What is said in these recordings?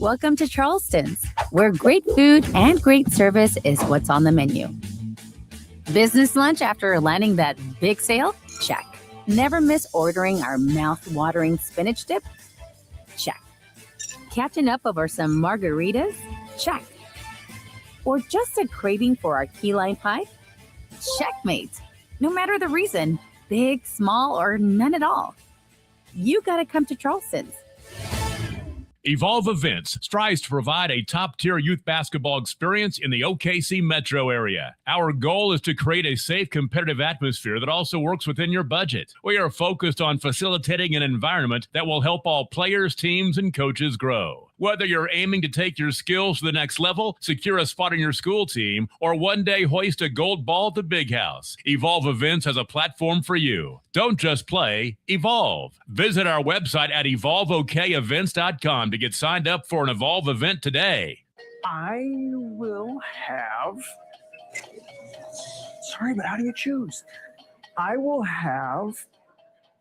Welcome to Charleston's, where great food and great service is what's on the menu. Business lunch after landing that big sale? Check. Never miss ordering our mouth-watering spinach dip? Check. Catching up over some margaritas? Check. Or just a craving for our key lime pie? Checkmate. No matter the reason, big, small, or none at all, you gotta come to Charleston's. Evolve Events strives to provide a top-tier youth basketball experience in the OKC metro area. Our goal is to create a safe, competitive atmosphere that also works within your budget. We are focused on facilitating an environment that will help all players, teams, and coaches grow. Whether you're aiming to take your skills to the next level, secure a spot on your school team, or one day hoist a gold ball at the big house, Evolve Events has a platform for you. Don't just play, evolve. Visit our website at evolveokevents.com to get signed up for an Evolve event today. I will have... Sorry, but how do you choose? I will have...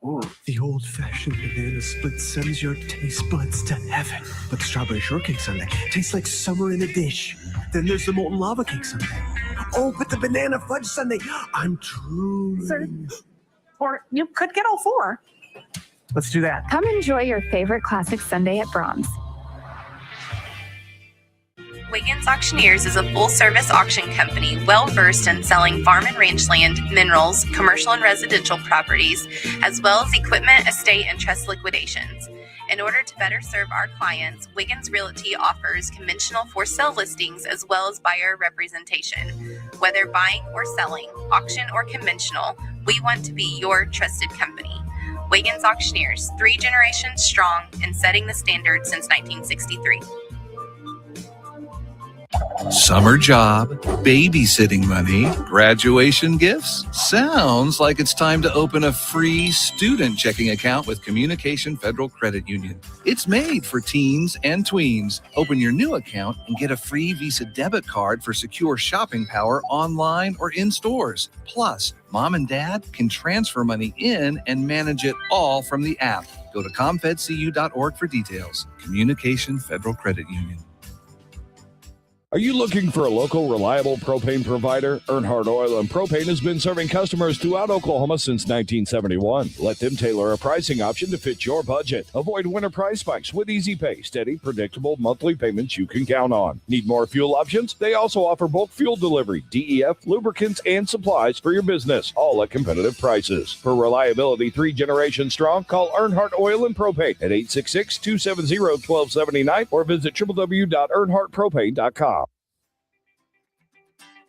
Ooh. The old-fashioned banana split sends your taste buds to heaven. But the strawberry shortcake sundae tastes like summer in a dish. Then there's the molten lava cake sundae. Oh, but the banana fudge sundae, I'm truly... Sir, or you could get all four. Let's do that. Come enjoy your favorite classic sundae at Brahms. Wiggins Auctioneers is a full-service auction company well-versed in selling farm and ranch land, minerals, commercial and residential properties, as well as equipment, estate, and trust liquidations. In order to better serve our clients, Wiggins Realty offers conventional for-sale listings as well as buyer representation. Whether buying or selling, auction or conventional, we want to be your trusted company. Wiggins Auctioneers, 3 generations strong and setting the standard since 1963. Summer job, babysitting money, graduation gifts. Sounds like it's time to open a free student checking account with Communication Federal Credit Union. It's made for teens and tweens. Open your new account and get a free Visa debit card for secure shopping power online or in stores. Plus, mom and dad can transfer money in and manage it all from the app. Go to comfedcu.org for details. Communication Federal Credit Union. Are you looking for a local, reliable propane provider? Earnhardt Oil and Propane has been serving customers throughout Oklahoma since 1971. Let them tailor a pricing option to fit your budget. Avoid winter price spikes with easy pay, steady, predictable monthly payments you can count on. Need more fuel options? They also offer bulk fuel delivery, DEF, lubricants, and supplies for your business, all at competitive prices. For reliability 3 generations strong, call Earnhardt Oil and Propane at 866-270-1279 or visit www.earnhardtpropane.com.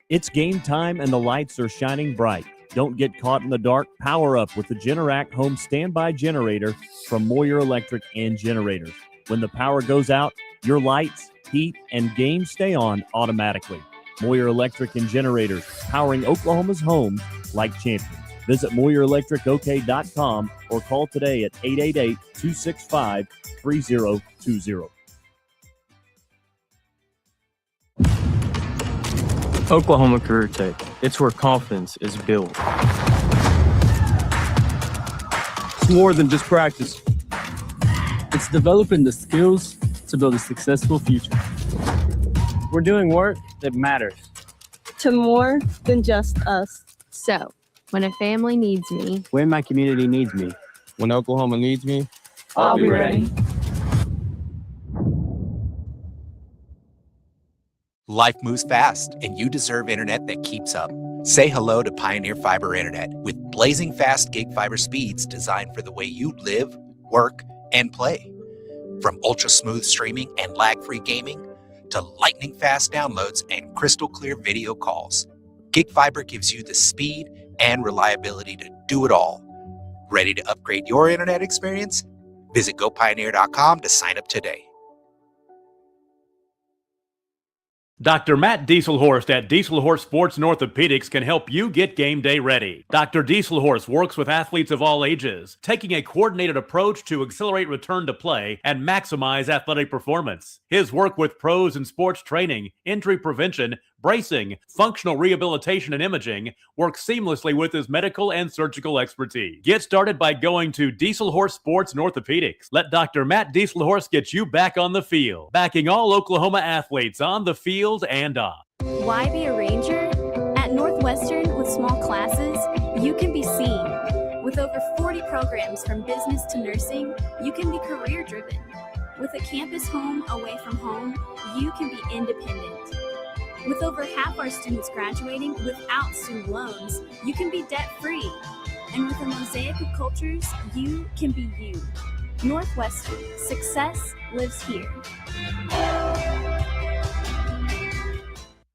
It's game time and the lights are shining bright. Don't get caught in the dark. Power up with the Generac Home Standby Generator from Moyer Electric and Generators. When the power goes out, your lights, heat, and games stay on automatically. Moyer Electric and Generators, powering Oklahoma's homes like champions. Visit MoyerElectricOK.com or call today at 888-265-3020. Oklahoma Career Tech. It's where confidence is built. It's more than just practice. It's developing the skills to build a successful future. We're doing work that matters. To more than just us. So, when a family needs me, when my community needs me, when Oklahoma needs me, I'll be ready. Life moves fast, and you deserve internet that keeps up. Say hello to Pioneer Fiber Internet with blazing fast gig fiber speeds designed for the way you live, work, and play. From ultra-smooth streaming and lag-free gaming to lightning-fast downloads and crystal-clear video calls, Gig Fiber gives you the speed and reliability to do it all. Ready to upgrade your internet experience? Visit gopioneer.com to sign up today. Dr. Matt Dieselhorst at Dieselhorst Sports and Orthopedics can help you get game day ready. Dr. Dieselhorst works with athletes of all ages, taking a coordinated approach to accelerate return to play and maximize athletic performance. His work with pros in sports training, injury prevention, bracing, functional rehabilitation, and imaging work seamlessly with his medical and surgical expertise. Get started by going to Dieselhorse Sports and Orthopedics. Let Dr. Matt Dieselhorse get you back on the field, backing all Oklahoma athletes on the field and off. Why be a ranger? At Northwestern, with small classes, you can be seen. With over 40 programs from business to nursing, you can be career-driven. With a campus home away from home, you can be independent. With over half our students graduating without student loans, you can be debt-free. And with a mosaic of cultures, you can be you. Northwestern, success lives here.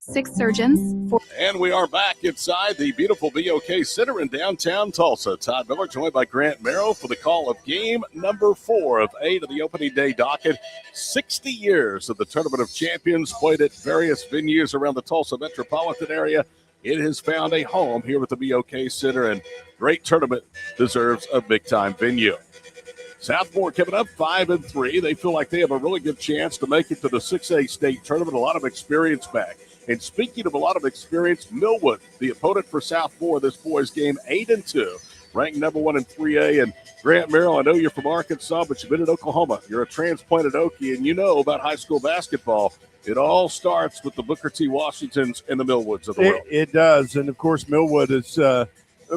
6 surgeons, And we are back inside the beautiful BOK Center in downtown Tulsa. Todd Miller joined by Grant Merrill for the call of game number 4 of 8 of the opening day docket. 60 years of the Tournament of Champions, played at various venues around the Tulsa metropolitan area. It has found a home here at the BOK Center, and great tournament deserves a big-time venue. Southmoore coming up 5-3. They feel like they have a really good chance to make it to the 6A state tournament. A lot of experience back. And speaking of a lot of experience, Millwood, the opponent for Southmoore, this boys game 8-2, ranked number 1 in 3A. And Grant Merrill, I know you're from Arkansas, but you've been in Oklahoma. You're a transplanted Okie, and you know about high school basketball. It all starts with the Booker T. Washingtons and the Millwoods of the world. It does, and of course Millwood has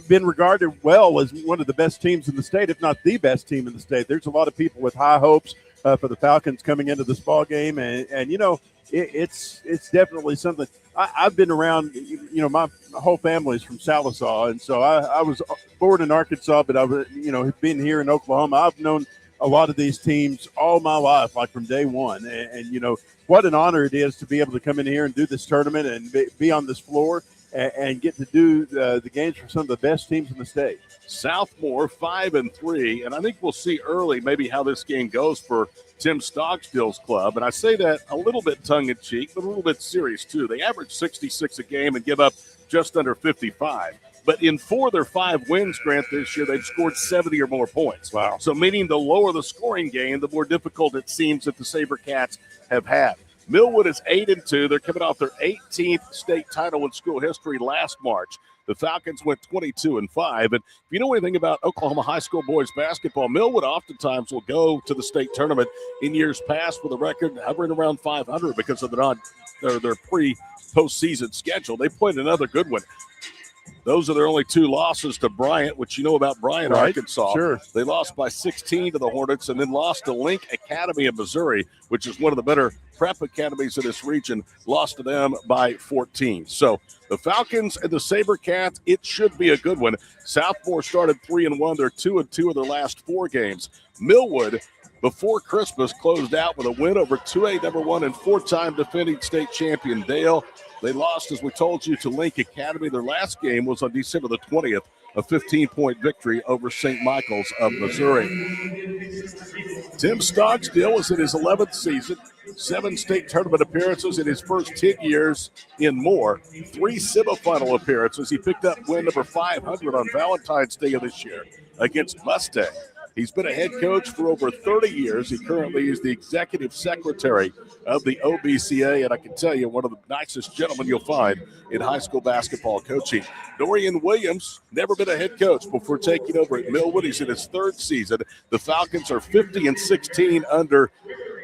been regarded well as one of the best teams in the state, if not the best team in the state. There's a lot of people with high hopes for the Falcons coming into this ball game, and you know, it's definitely something. I've been around, you know, my whole family is from Sallisaw, and so I was born in Arkansas, but I've, you know, been here in Oklahoma. I've known a lot of these teams all my life, like from day one, and you know, what an honor it is to be able to come in here and do this tournament and be on this floor and get to do the games for some of the best teams in the state. Southmoore 5-3, and I think we'll see early maybe how this game goes for Tim Stockstill's club. And I say that a little bit tongue-in-cheek, but a little bit serious too. They average 66 a game and give up just under 55. But in 4 of their 5 wins, Grant, this year, they've scored 70 or more points. Wow. So meaning the lower the scoring game, the more difficult it seems that the SaberCats have had. Millwood is 8-2. They're coming off their 18th state title in school history last March. The Falcons went 22-5. And if you know anything about Oklahoma high school boys basketball, Millwood oftentimes will go to the state tournament in years past with a record hovering around 500 because of their pre-postseason schedule. They played another good one. Those are their only 2 losses to Bryant, which you know about Bryant, right. Arkansas. Sure. They lost by 16 to the Hornets and then lost to Link Academy of Missouri, which is one of the better prep academies in this region, lost to them by 14. So the Falcons and the SaberCats, it should be a good one. Southmoore started 3-1. They're 2-2 of their last 4 games. Millwood, before Christmas, closed out with a win over 2A number 1 and 4-time defending state champion Dale. They lost, as we told you, to Link Academy. Their last game was on December the 20th, a 15-point victory over St. Michael's of Missouri. Tim Stockstill is in his 11th season, 7 state tournament appearances in his first 10 years in Moore, 3 semifinal appearances. He picked up win number 500 on Valentine's Day of this year against Mustang. He's been a head coach for over 30 years. He currently is the executive secretary of the OBCA, and I can tell you, one of the nicest gentlemen you'll find in high school basketball coaching. Dorian Williams, never been a head coach before taking over at Millwood. He's in his 3rd season. The Falcons are 50-16 under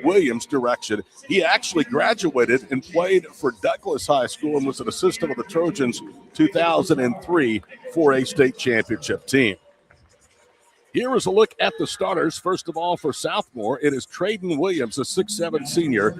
Williams' direction. He actually graduated and played for Douglas High School and was an assistant of the Trojans 2003 for a state championship team. Here is a look at the starters. First of all, for Southmoore, it is Traden Williams, a 6'7 senior,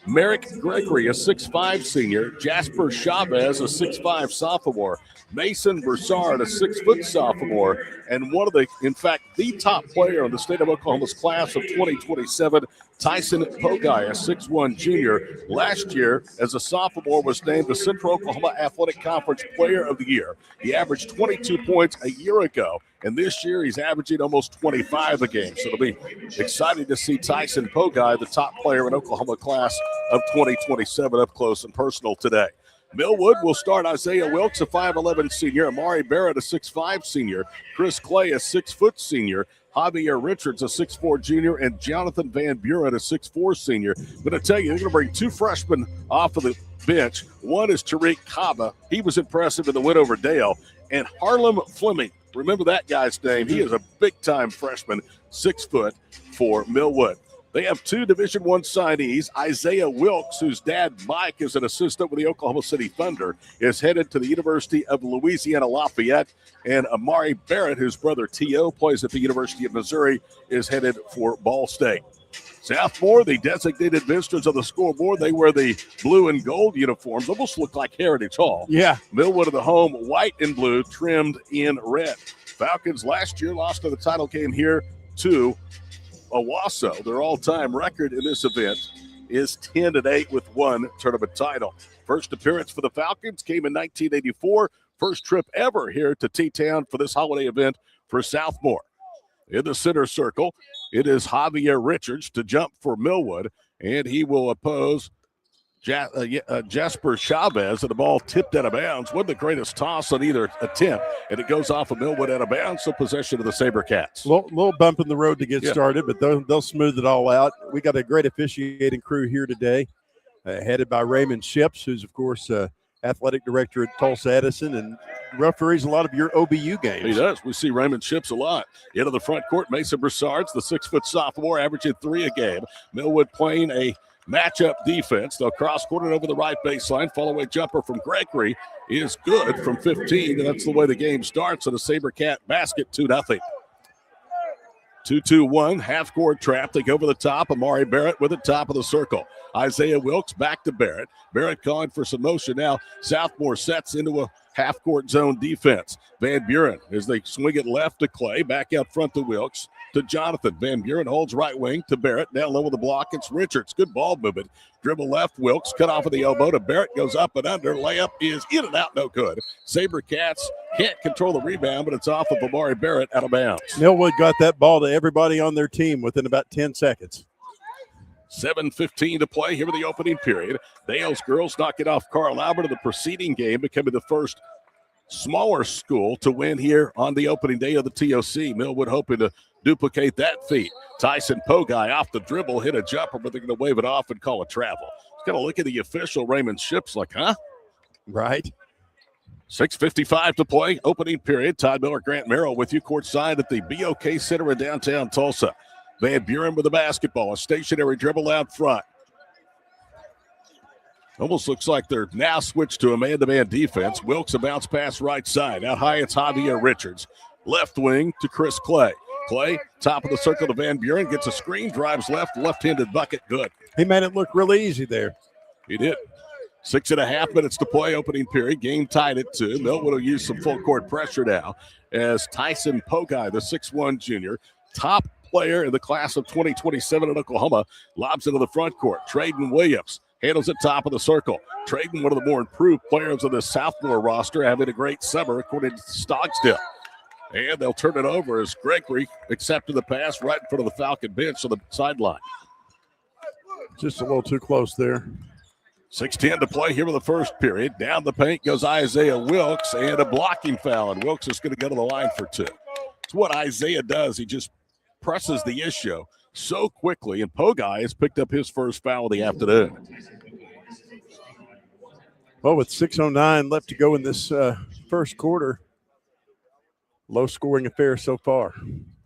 Merrick Gregory, a 6'5 senior, Jasper Chavez, a 6'5 sophomore, Mason Broussard, a 6-foot sophomore, and one of the, in fact, the top player in the state of Oklahoma's class of 2027, Tyson Pogai, a 6'1 junior. Last year, as a sophomore, was named the Central Oklahoma Athletic Conference Player of the Year. He averaged 22 points a year ago, and this year he's averaging almost 25 a game. So it'll be exciting to see Tyson Pogai, the top player in Oklahoma class of 2027, up close and personal today. Millwood will start Isaiah Wilkes, a 5'11 senior, Amari Barrett, a 6'5 senior, Chris Clay, a 6-foot senior, Javier Richards, a 6'4 junior, and Jonathan Van Buren, a 6'4 senior. But I tell you, they're going to bring two freshmen off of the bench. One is Tariq Kaba. He was impressive in the win over Dale. And Harlem Fleming. Remember that guy's name. He is a big-time freshman, 6 foot for Millwood. They have two Division I signees. Isaiah Wilkes, whose dad, Mike, is an assistant with the Oklahoma City Thunder, is headed to the University of Louisiana Lafayette. And Amari Barrett, whose brother T.O. plays at the University of Missouri, is headed for Ball State. Southmoore, the designated visitors of the scoreboard. They wear the blue and gold uniforms. Almost look like Heritage Hall. Yeah. Millwood of the home, white and blue, trimmed in red. Falcons last year lost to the title game here to Owasso. Their all-time record in this event is 10-8 with one tournament title. First appearance for the Falcons came in 1984. First trip ever here to T-Town for this holiday event for Southmoore. In the center circle, it is Javier Richards to jump for Millwood, and he will oppose Jasper Chavez, and the ball tipped out of bounds. Wasn't the greatest toss on either attempt, and it goes off of Millwood out of bounds, so possession of the SaberCats. Little bump in the road to get started, but they'll smooth it all out. We got a great officiating crew here today, headed by Raymond Ships, who's, of course, athletic director at Tulsa Edison, and referees a lot of your OBU games. He does. We see Raymond Ships a lot. Into the front court, Mason Broussard's the 6-foot sophomore, averaging 3 a game. Millwood playing a matchup defense. They'll cross-court it over the right baseline. Follow-away jumper from Gregory is good from 15, and that's the way the game starts. And a SaberCat basket, 2-0. 2-2-1, half-court trap. They go over the top. Amari Barrett with the top of the circle. Isaiah Wilkes back to Barrett. Barrett calling for some motion now. Southmoore sets into a half-court zone defense. Van Buren as they swing it left to Clay. Back out front to Wilkes. To Jonathan. Van Buren holds right wing to Barrett. Down low with the block. It's Richards. Good ball movement. Dribble left. Wilkes cut off of the elbow to Barrett. Goes up and under. Layup is in and out. No good. SaberCats can't control the rebound, but it's off of Amari Barrett out of bounds. Millwood got that ball to everybody on their team within about 10 seconds. 7:15 to play here in the opening period. Dale's girls knock it off Carl Albert in the preceding game, becoming the first smaller school to win here on the opening day of the TOC. Millwood hoping to duplicate that feat. Tyson Pogai off the dribble, hit a jumper, but they're going to wave it off and call a travel. Just got to look at the official, Raymond Ships, like, huh? Right. 6:55 to play, opening period. Todd Miller, Grant Merrill with you courtside at the BOK Center in downtown Tulsa. Van Buren with the basketball, a stationary dribble out front. Almost looks like they're now switched to a man-to-man defense. Wilkes a bounce pass right side. Out high, it's Javier Richards. Left wing to Chris Clay. Clay, top of the circle to Van Buren, gets a screen, drives left-handed bucket, good. He made it look really easy there. He did. 6.5 minutes to play, opening period. Game tied at 2. Millwood will use some full-court pressure now as Tyson Pogai, the 6'1 junior, top player in the class of 2027 in Oklahoma, lobs into the front court. Traden Williams handles it top of the circle. Traden, one of the more improved players of the Southmoore roster, having a great summer, according to Stogsdill. And they'll turn it over as Gregory accepted the pass right in front of the Falcon bench on the sideline. Just a little too close there. 6:10 to play here in the first period. Down the paint goes Isaiah Wilkes, and a blocking foul, and Wilkes is going to go to the line for 2. It's what Isaiah does. He just presses the issue so quickly, and Pogai has picked up his first foul of the afternoon. Well, with 6:09 left to go in this first quarter, low-scoring affair so far.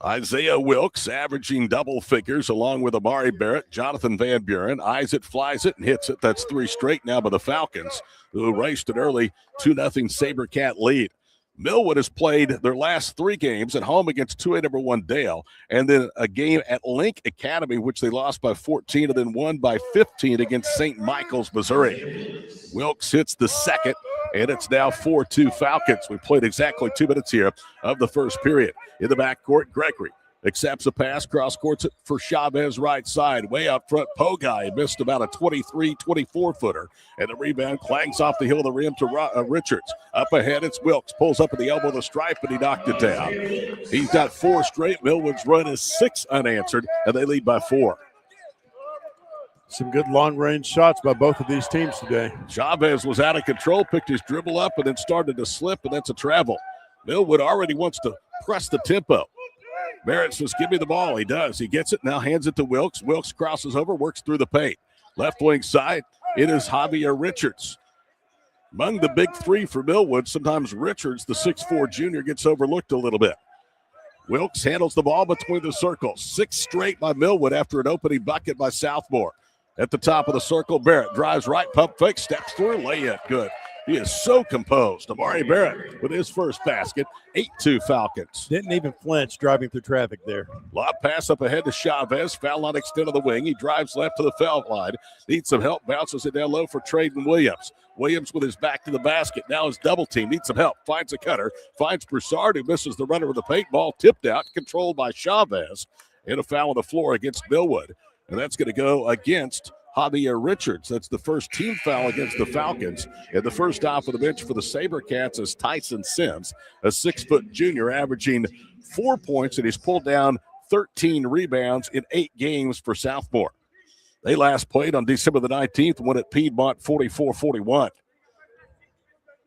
Isaiah Wilkes averaging double figures along with Amari Barrett. Jonathan Van Buren eyes it, flies it, and hits it. That's 3 straight now by the Falcons, who raced an early 2-0 SaberCat lead. Millwood has played their last 3 games at home against 2A number 1 Dale, and then a game at Link Academy, which they lost by 14, and then won by 15 against St. Michael's, Missouri. Wilkes hits the second, and it's now 4-2 Falcons. We played exactly 2 minutes here of the first period. In the backcourt, Gregory accepts a pass, cross-courts it for Chavez right side. Way out front, Pogai missed about a 23, 24-footer. And the rebound clangs off the heel of the rim to Richards. Up ahead, it's Wilkes. Pulls up at the elbow of the stripe, and he knocked it down. He's got 4 straight. Millwood's run is 6 unanswered, and they lead by 4. Some good long-range shots by both of these teams today. Chavez was out of control, picked his dribble up, and then started to slip, and that's a travel. Millwood already wants to press the tempo. Barrett says, give me the ball. He does. He gets it, now hands it to Wilkes. Wilkes crosses over, works through the paint. Left wing side, it is Javier Richards. Among the big three for Millwood, sometimes Richards, the 6'4 junior, gets overlooked a little bit. Wilkes handles the ball between the circles. 6 straight by Millwood after an opening bucket by Southmoore. At the top of the circle, Barrett drives right, pump fake, steps through, lay it. Good. He is so composed. Amari Barrett with his first basket. 8-2 Falcons. Didn't even flinch driving through traffic there. Lob pass up ahead to Chavez. Foul line extend of the wing. He drives left to the foul line. Needs some help. Bounces it down low for Traden Williams. Williams with his back to the basket. Now his double team. Needs some help. Finds a cutter. Finds Broussard, who misses the runner with the paint. Ball tipped out. Controlled by Chavez. And a foul on the floor against Millwood. And that's going to go against Javier Richards. That's the first team foul against the Falcons. And the first off of the bench for the SaberCats is Tyson Sims, a 6-foot junior averaging 4 points, and he's pulled down 13 rebounds in 8 games for Southmoore. They last played on December the 19th, won at Piedmont 44-41.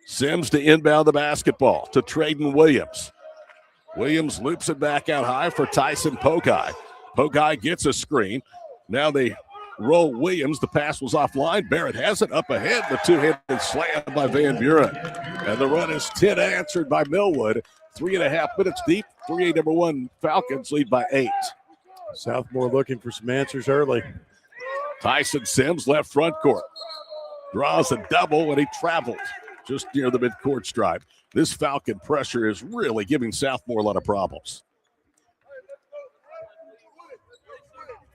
Sims to inbound the basketball to Traden Williams. Williams loops it back out high for Tyson Pogai. Pogai gets a screen. Now they roll Williams. The pass was offline. Barrett has it up ahead. The two-handed slam by Van Buren. And the run is 10 answered by Millwood. 3.5 minutes deep. 3A number 1 Falcons lead by 8. Southmoore looking for some answers early. Tyson Sims left front court. Draws a double and he traveled just near the midcourt stripe. This Falcon pressure is really giving Southmoore a lot of problems.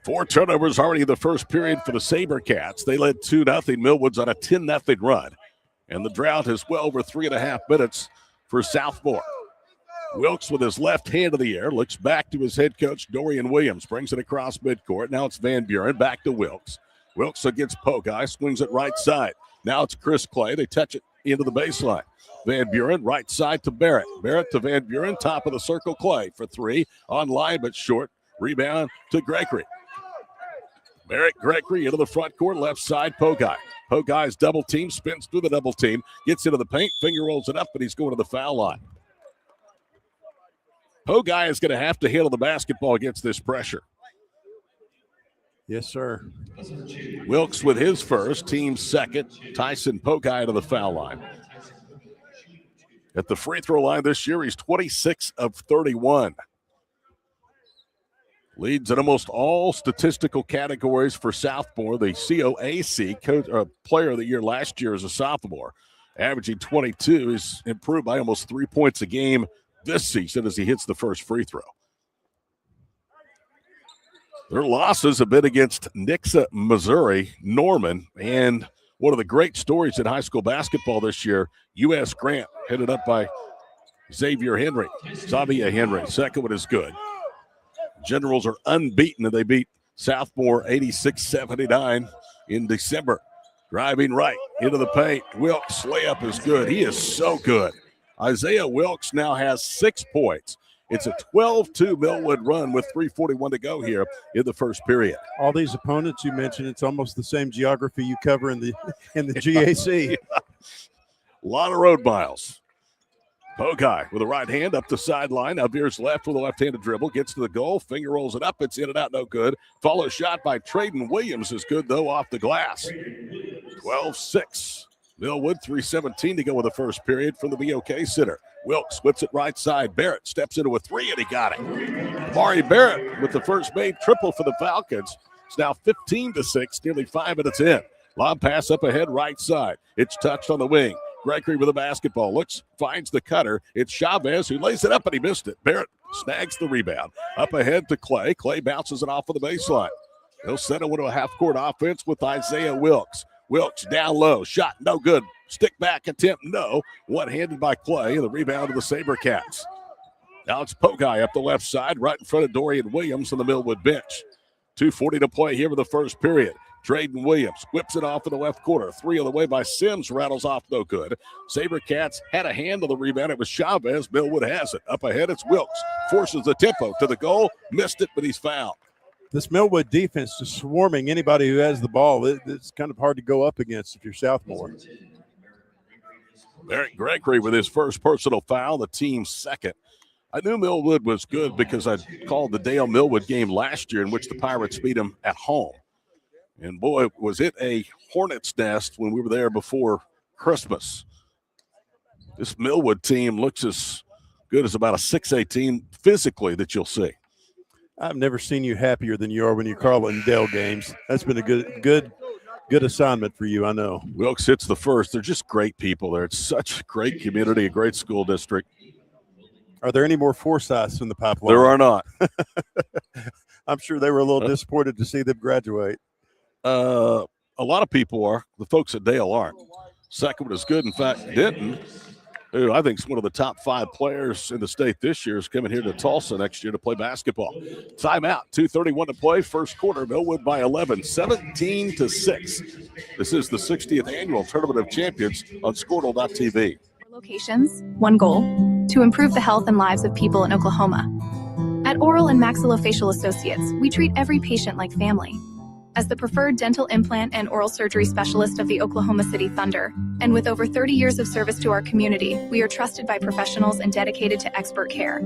4 turnovers already in the first period for the SaberCats. They led 2-0. Millwood's on a 10-0 run. And the drought is well over 3.5 minutes for Southmoore. Wilkes with his left hand in the air, looks back to his head coach, Dorian Williams, brings it across midcourt. Now it's Van Buren, back to Wilkes. Wilkes against Pogai, swings it right side. Now it's Chris Clay. They touch it into the baseline. Van Buren, right side to Barrett. Barrett to Van Buren, top of the circle, Clay for 3. On line but short. Rebound to Gregory. Barrett Gregory into the front court, left side, Pogai. Pogai's double team, spins through the double team, gets into the paint, finger rolls it up, but he's going to the foul line. Pogai is going to have to handle the basketball against this pressure. Yes, sir. Wilkes with his first, team second. Tyson Pogai to the foul line. At the free throw line this year, he's 26 of 31. Leads in almost all statistical categories for Southmoore. The COAC player of the year last year as a sophomore, averaging 22. He's improved by almost 3 points a game this season as he hits the first free throw. Their losses have been against Nixa, Missouri, Norman, and one of the great stories in high school basketball this year, U.S. Grant, headed up by Xavier Henry. Second one is good. Generals are unbeaten, and they beat Southmoore 86-79 in December. Driving right into the paint. Wilkes' layup is good. He is so good. Isaiah Wilkes now has 6 points. It's a 12-2 Millwood run with 3:41 to go here in the first period. All these opponents you mentioned, it's almost the same geography you cover in the GAC. Yeah. A lot of road miles. Pogai with a right hand up the sideline. Now veers left with a left-handed dribble. Gets to the goal. Finger rolls it up. It's in and out. No good. Follow shot by Traden Williams is good, though, off the glass. 12-6. Millwood 3:17 to go with the first period from the BOK Center. Wilkes whips it right side. Barrett steps into a 3, and he got it. Amari Barrett with the first made triple for the Falcons. It's now 15-6, nearly 5 minutes in. Lob pass up ahead, right side. It's touched on the wing. Gregory with the basketball. Looks, finds the cutter. It's Chavez who lays it up, and he missed it. Barrett snags the rebound. Up ahead to Clay. Clay bounces it off of the baseline. He'll send it into a half-court offense with Isaiah Wilkes. Wilkes down low. Shot no good. Stick back attempt no. One-handed by Clay. The rebound of the SaberCats. Now it's Pogai up the left side right in front of Dorian Williams on the Millwood bench. 2:40 to play here for the first period. Traden Williams whips it off in the left corner. 3 on the way by Sims. Rattles off no good. SaberCats had a hand on the rebound. It was Chavez. Millwood has it. Up ahead it's Wilkes. Forces the tempo to the goal. Missed it, but he's fouled. This Millwood defense is swarming anybody who has the ball. It's kind of hard to go up against if you're Southmoore. Barrett Gregory with his first personal foul, the team's second. I knew Millwood was good because I called the Dale Millwood game last year in which the Pirates beat them at home. And boy, was it a hornet's nest when we were there before Christmas. This Millwood team looks as good as about a 6A team physically that you'll see. I've never seen you happier than you are when you're calling Dale games. That's been a good assignment for you, I know. Wilkes hits the first. They're just great people there. It's such a great community, a great school district. Are there any more Forsyths in the pipeline? There are not. I'm sure they were a little disappointed to see them graduate. A lot of people are. The folks at Dale aren't. Second one is good. In fact, Denton, who I think is one of the top 5 players in the state this year, is coming here to Tulsa next year to play basketball. Timeout, 2:31 to play. First quarter, Millwood by 11, 17-6. This is the 60th annual Tournament of Champions on Squirtle.tv. Locations, one goal: to improve the health and lives of people in Oklahoma. At Oral and Maxillofacial Associates, we treat every patient like family. As the preferred dental implant and oral surgery specialist of the Oklahoma City Thunder, and with over 30 years of service to our community, we are trusted by professionals and dedicated to expert care.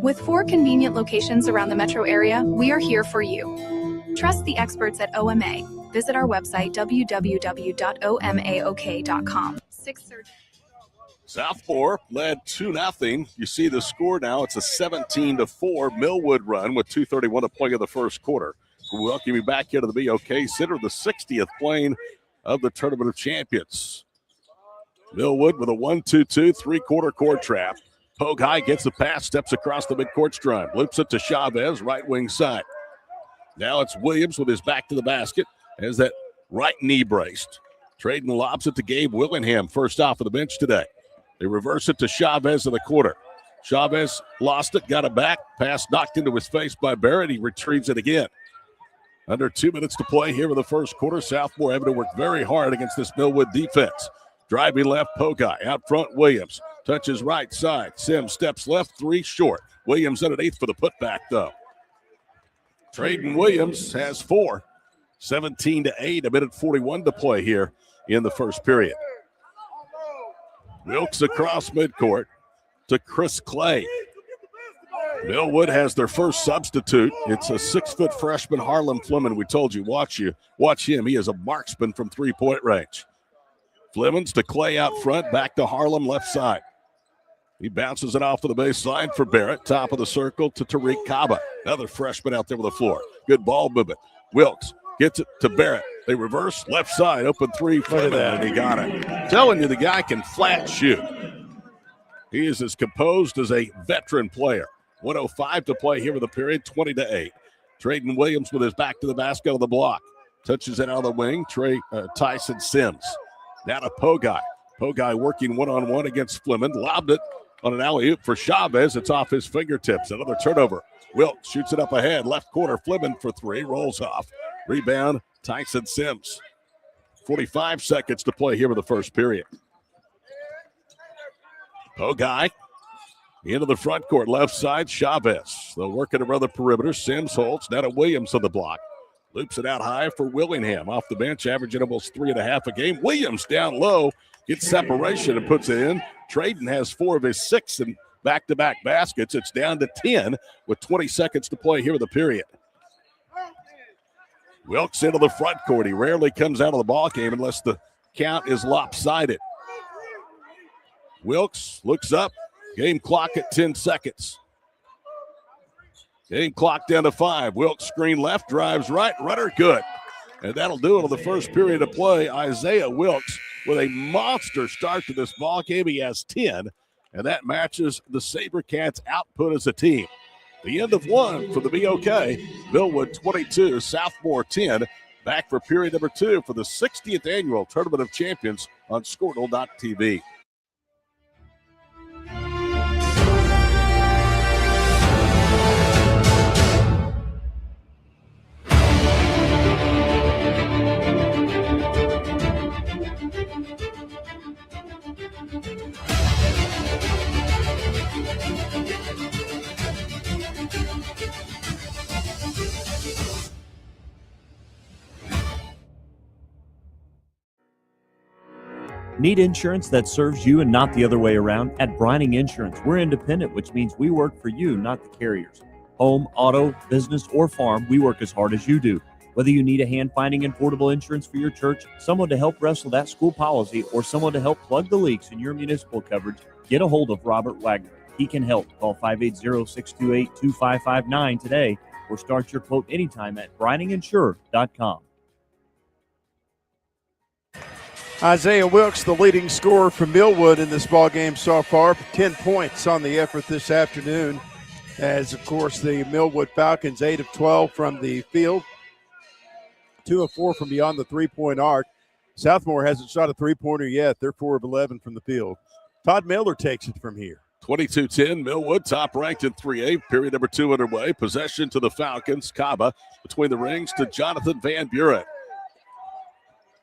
With 4 convenient locations around the metro area, we are here for you. Trust the experts at OMA. Visit our website, www.omaok.com. Southmoore led 2-0. You see the score now. It's a 17-4 Millwood run with 2:31 to play in the first quarter. We welcome you back here to the BOK Center, the 60th playing of the Tournament of Champions. Millwood with a 1-2-2, 3-quarter court trap. Pogue high gets the pass, steps across the midcourt stripe, loops it to Chavez, right wing side. Now it's Williams with his back to the basket, has that right knee braced. Traden lobs it to Gabe Willingham, first off of the bench today. They reverse it to Chavez in the quarter. Chavez lost it, got it back. Pass knocked into his face by Barrett. He retrieves it again. Under 2 minutes to play here in the first quarter. Southmoore having to work very hard against this Millwood defense. Driving left, Pogai. Out front, Williams. Touches right side. Sims steps left, 3 short. Williams underneath for the putback, though. Traden Williams has 4. 17-8, a minute 41 to play here in the first period. Wilkes across midcourt to Chris Clay. Millwood has their first substitute. It's a 6-foot freshman, Harlem Fleming. We told you, watch him. He is a marksman from 3-point range. Fleming's to Clay out front, back to Harlem left side. He bounces it off to the baseline for Barrett. Top of the circle to Tariq Kaba. Another freshman out there with the floor. Good ball movement. Wilkes gets it to Barrett. They reverse, left side, open 3, Fleming, and he got it. Telling you the guy can flat shoot. He is as composed as a veteran player. 1:05 to play here with the period, 20-8. Traden Williams with his back to the basket on the block. Touches it out of the wing. Tyson Sims. Now to Pogai. Pogai working one-on-one against Fleming. Lobbed it on an alley-oop for Chavez. It's off his fingertips. Another turnover. Wilt shoots it up ahead. Left corner, Fleming for 3. Rolls off. Rebound, Tyson Sims. 45 seconds to play here with the first period. Pogai. Into the front court, left side, Chavez. They'll work it around the perimeter. Sims holds. Now to Williams on the block. Loops it out high for Willingham. Off the bench, averaging almost 3.5 a game. Williams down low, gets separation and puts it in. Traden has 4 of his 6 in back-to-back baskets. It's down to 10 with 20 seconds to play here in the period. Wilkes into the front court. He rarely comes out of the ball game unless the count is lopsided. Wilkes looks up. Game clock at 10 seconds. Game clock down to 5. Wilkes screen left, drives right, runner good. And that'll do it on the first period of play. Isaiah Wilkes with a monster start to this ball game. He has 10, and that matches the SaberCats' output as a team. The end of 1 for the BOK. Millwood 22, Southmoore 10. Back for period number 2 for the 60th annual Tournament of Champions on Squirtle.tv. Need insurance that serves you and not the other way around? At Brining Insurance, we're independent, which means we work for you, not the carriers. Home, auto, business, or farm, we work as hard as you do. Whether you need a hand-finding and portable insurance for your church, someone to help wrestle that school policy, or someone to help plug the leaks in your municipal coverage, get a hold of Robert Wagner. He can help. Call 580-628-2559 today or start your quote anytime at brininginsure.com. Isaiah Wilkes, the leading scorer from Millwood in this ball game so far, 10 points on the effort this afternoon. As, of course, the Millwood Falcons, 8 of 12 from the field, 2 of 4 from beyond the three-point arc. Southmoore hasn't shot a three-pointer yet. They're 4 of 11 from the field. Todd Miller takes it from here. 22-10, Millwood top ranked in 3A. Period number 2 underway. Possession to the Falcons. Kaba between the rings to Jonathan Van Buren.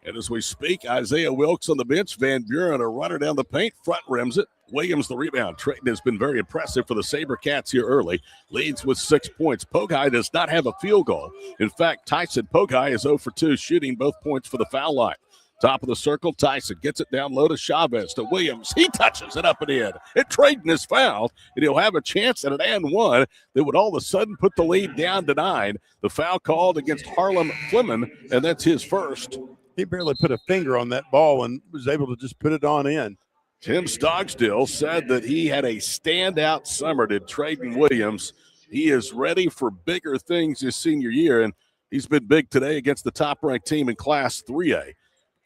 And as we speak, Isaiah Wilkes on the bench. Van Buren, a runner down the paint, front rims it. Williams the rebound. Trayton has been very impressive for the SaberCats here early. Leads with 6 points. Pogai does not have a field goal. In fact, Tyson Pogai is 0 for 2, shooting both points for the foul line. Top of the circle, Tyson gets it down low to Chavez, to Williams. He touches it up and in. And Trayton is fouled, and he'll have a chance at an and one that would all of a sudden put the lead down to 9. The foul called against Harlem Fleming, and that's his first. He barely put a finger on that ball and was able to just put it on in. Tim Stogsdill said that he had a standout summer, did Trayton Williams. He is ready for bigger things his senior year, and he's been big today against the top-ranked team in Class 3A.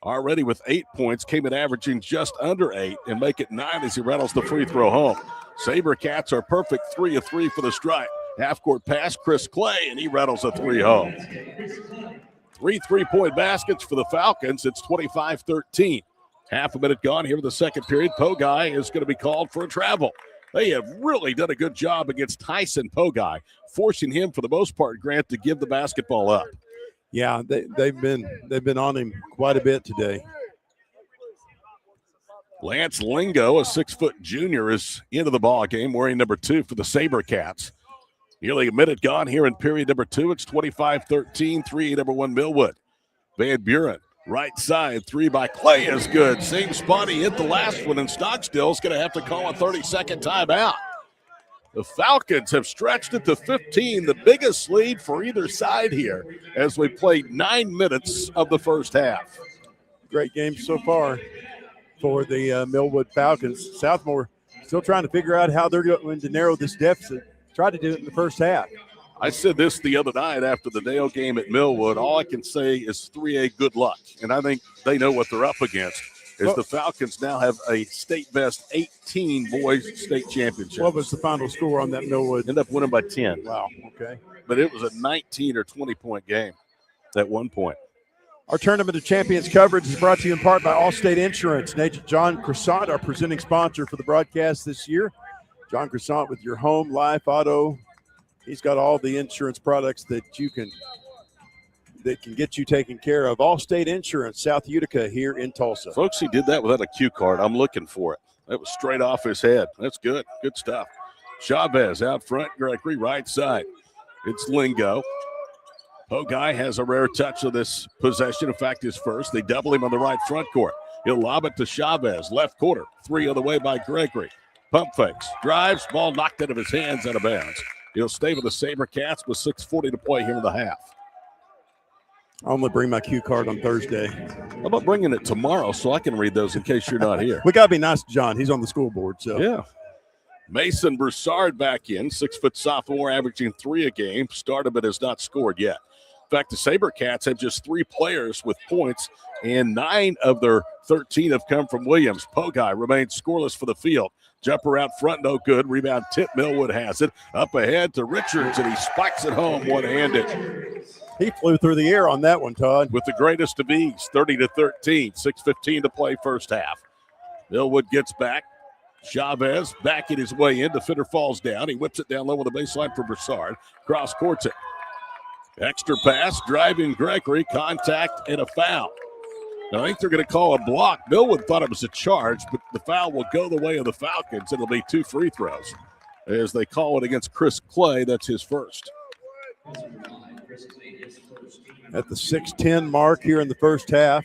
Already with 8 points, came in averaging just under 8 and make it 9 as he rattles the free throw home. SaberCats are perfect 3 of 3 for the strike. Half-court pass, Chris Clay, and he rattles a 3 home. 3 3-point baskets for the Falcons. It's 25-13. Half a minute gone here in the second period. Pogai is going to be called for a travel. They have really done a good job against Tyson Pogai, forcing him for the most part, Grant, to give the basketball up. Yeah, they've been on him quite a bit today. Lance Lingo, a 6-foot junior, is into the ball game, wearing number 2 for the SaberCats. Nearly a minute gone here in period number 2. It's 25-13, 3 number 1 Millwood. Van Buren, right side, 3 by Clay is good. Same spot he hit the last one, and Stockstill's going to have to call a 30-second timeout. The Falcons have stretched it to 15, the biggest lead for either side here as we played 9 minutes of the first half. Great game so far for the Millwood Falcons. Southmoore still trying to figure out how they're going to narrow this deficit. Tried to do it in the first half. I said this the other night after the Dale game at Millwood. All I can say is 3A good luck, and I think they know what they're up against. The Falcons now have a state-best 18 boys state championship. What was the final score on that Millwood? Ended up winning by 10. Wow, okay. But it was a 19 or 20-point game at one point. Our Tournament of Champions coverage is brought to you in part by Allstate Insurance. Agent John Croissant, our presenting sponsor for the broadcast this year. John Croissant with your home, life, auto. He's got all the insurance products that can get you taken care of. Allstate Insurance, South Utica here in Tulsa. Folks, he did that without a cue card. I'm looking for it. That was straight off his head. That's good. Good stuff. Chavez out front. Gregory right side. It's Lingo. Pogai has a rare touch of this possession. In fact, his first. They double him on the right front court. He'll lob it to Chavez. Left quarter. 3 on the way by Gregory. Pump fakes. Drives. Ball knocked out of his hands, out of bounds. He'll stay with the SaberCats with 6:40 to play here in the half. I'm going to bring my cue card on Thursday. How about bringing it tomorrow so I can read those in case you're not here? We got to be nice to John. He's on the school board. So yeah. Mason Broussard back in, 6-foot sophomore, averaging 3 a game. Started but has not scored yet. In fact, the SaberCats have just 3 players with points, and 9 of their 13 have come from Williams. Pogai remains scoreless for the field. Jumper out front, no good. Rebound tip, Millwood has it. Up ahead to Richards, and he spikes it home one-handed. He flew through the air on that one, Todd. With the greatest of ease, 30-13, 6:15 to play first half. Millwood gets back. Chavez backing his way in. Defender falls down. He whips it down low on the baseline for Broussard. Cross courts it. Extra pass, driving Gregory, contact, and a foul. Now, I think they're going to call a block. Millwood thought it was a charge, but the foul will go the way of the Falcons. It'll be 2 free throws as they call it against Chris Clay. That's his first. At the 6:10 mark here in the first half.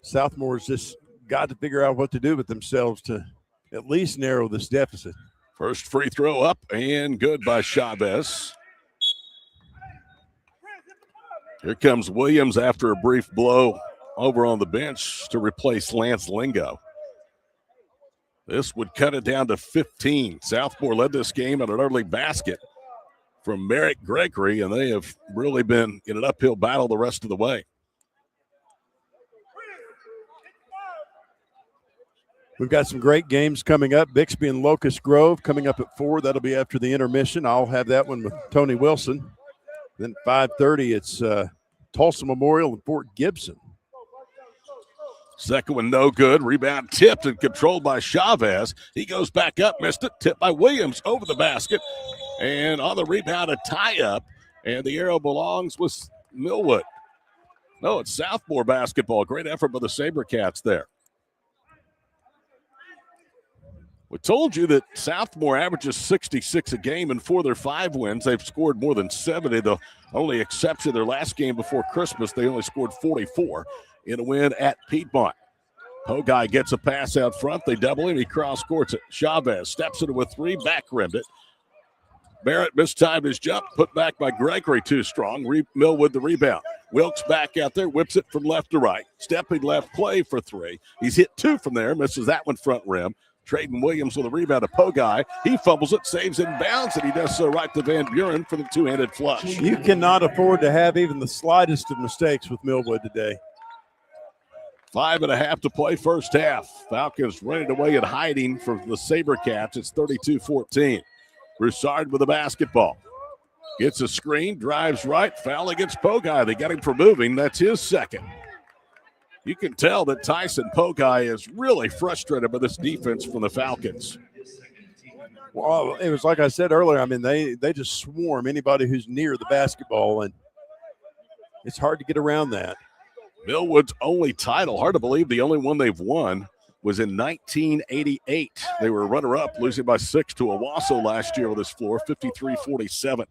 Southmore's just got to figure out what to do with themselves to at least narrow this deficit. First free throw up and good by Chavez. Here comes Williams after a brief blow over on the bench to replace Lance Lingo. This would cut it down to 15. Southmoore led this game at an early basket from Merrick Gregory, and they have really been in an uphill battle the rest of the way. We've got some great games coming up. Bixby and Locust Grove coming up at 4. That'll be after the intermission. I'll have that one with Tony Wilson. Then 5:30, it's Tulsa Memorial and Fort Gibson. Second one no good. Rebound tipped and controlled by Chavez. He goes back up, missed it. Tipped by Williams over the basket. And on the rebound, a tie-up. And the arrow belongs with Millwood. No, it's Southmoore basketball. Great effort by the SaberCats there. We told you that Southmoore averages 66 a game, and for their 5 wins, they've scored more than 70. The only exception, their last game before Christmas, they only scored 44 in a win at Piedmont. Pogai gets a pass out front. They double him. He cross-courts it. Chavez steps into a 3, back-rimmed it. Barrett mistimed his jump, put back by Gregory, too strong. Millwood the rebound. Wilkes back out there, whips it from left to right. Stepping left, Clay for 3. He's hit 2 from there, misses that one front rim. Trayton Williams with a rebound to Pogai. He fumbles it, saves in bounds, and he does so right to Van Buren for the two-handed flush. You cannot afford to have even the slightest of mistakes with Millwood today. 5.5 to play first half. Falcons running away and hiding from the SaberCats. It's 32-14. Broussard with the basketball. Gets a screen, drives right, foul against Pogai. They got him for moving. That's his second. You can tell that Tyson Pogai is really frustrated by this defense from the Falcons. Well, it was like I said earlier, I mean, they just swarm anybody who's near the basketball, and it's hard to get around that. Millwood's only title, hard to believe the only one they've won, was in 1988. They were runner-up, losing by 6 to Owasso last year with this floor, 53-47.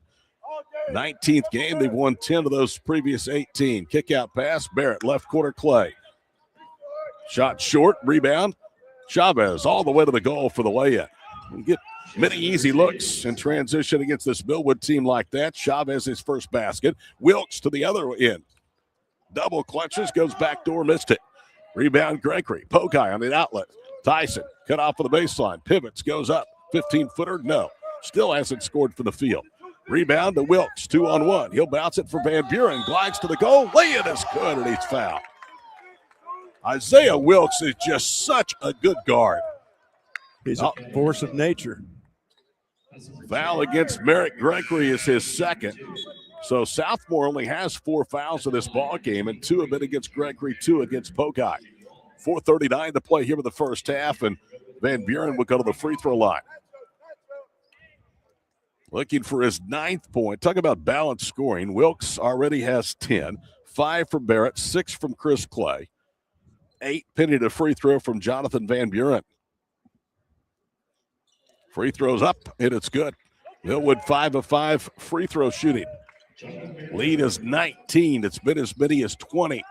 19th game, they've won 10 of those previous 18. Kick out pass, Barrett, left corner, Clay. Shot short, rebound. Chavez all the way to the goal for the layup. You get many easy looks in transition against this Millwood team like that. Chavez his first basket. Wilkes to the other end. Double clutches, goes backdoor, missed it. Rebound, Gregory. Pogai on the outlet. Tyson cut off of the baseline. Pivots, goes up. 15-footer, no. Still hasn't scored from the field. Rebound to Wilkes, 2-on-1. He'll bounce it for Van Buren. Glides to the goal. Lay-in is good, and he's fouled. Isaiah Wilkes is just such a good guard. He's a force of nature. Foul against Merrick Gregory is his second. So Southmoore only has 4 fouls in this ball game, and 2 have been against Gregory, 2 against Pogai. 4:39 to play here in the first half, and Van Buren will go to the free throw line. Looking for his 9th point. Talk about balanced scoring. Wilkes already has 10. 5 from Barrett, 6 from Chris Clay. 8 penny to free throw from Jonathan Van Buren. Free throws up, and it's good. Millwood 5 of 5 free throw shooting. Lead is 19. It's been as many as 20.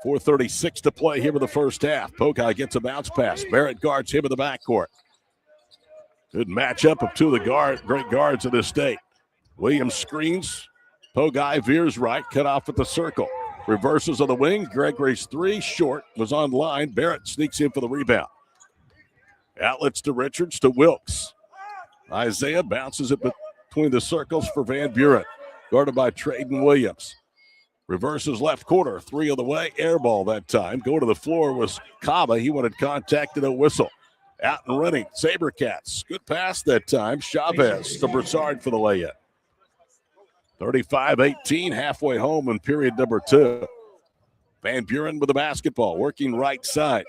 4:36 to play here in the first half. Pogai gets a bounce pass. Barrett guards him in the backcourt. Good matchup of 2 of the great guards in this state. Williams screens. Pogai veers right, cut off at the circle. Reverses on the wing. Gregory's 3 short, was on line. Barrett sneaks in for the rebound. Outlets to Richards to Wilkes. Isaiah bounces it between the circles for Van Buren. Guarded by Trayton Williams. Reverses left corner. 3 on the way. Air ball that time. Going to the floor was Kaba. He wanted contact and a whistle. Out and running. SaberCats. Good pass that time. Chavez to Broussard for the layup. 35-18, halfway home in period number 2. Van Buren with the basketball, working right side.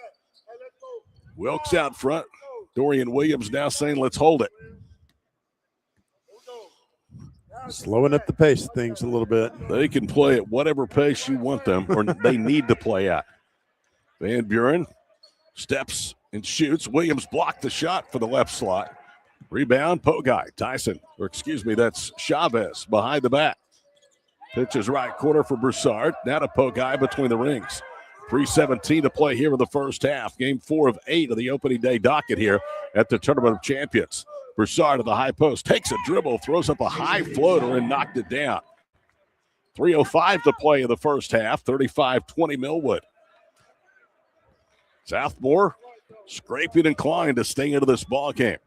Wilkes out front. Dorian Williams now saying, let's hold it. Slowing up the pace of things a little bit. They can play at whatever pace you want them, or they need to play at. Van Buren steps and shoots. Williams blocked the shot for the left slot. Rebound, Pogai. That's Chavez behind the back. Pitches right corner for Broussard. Now to Pogai between the rings. 3:17 to play here in the first half. Game 4 of 8 of the opening day docket here at the Tournament of Champions. Broussard at the high post takes a dribble, throws up a high floater, and knocked it down. 3:05 to play in the first half. 35-20 Millwood. Southmoore scraping and clawing to stay into this ball game.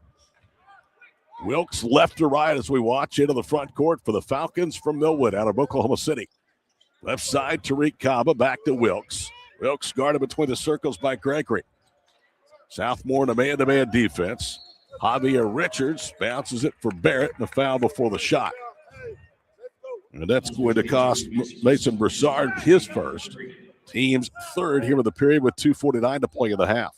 Wilkes left to right as we watch into the front court for the Falcons from Millwood out of Oklahoma City. Left side, Tariq Kaba back to Wilkes. Wilkes guarded between the circles by Gregory. Southmoore in a man-to-man defense. Javier Richards bounces it for Barrett and a foul before the shot. And that's going to cost Mason Broussard his first. Team's third here in the period with 2:49 to play in the half.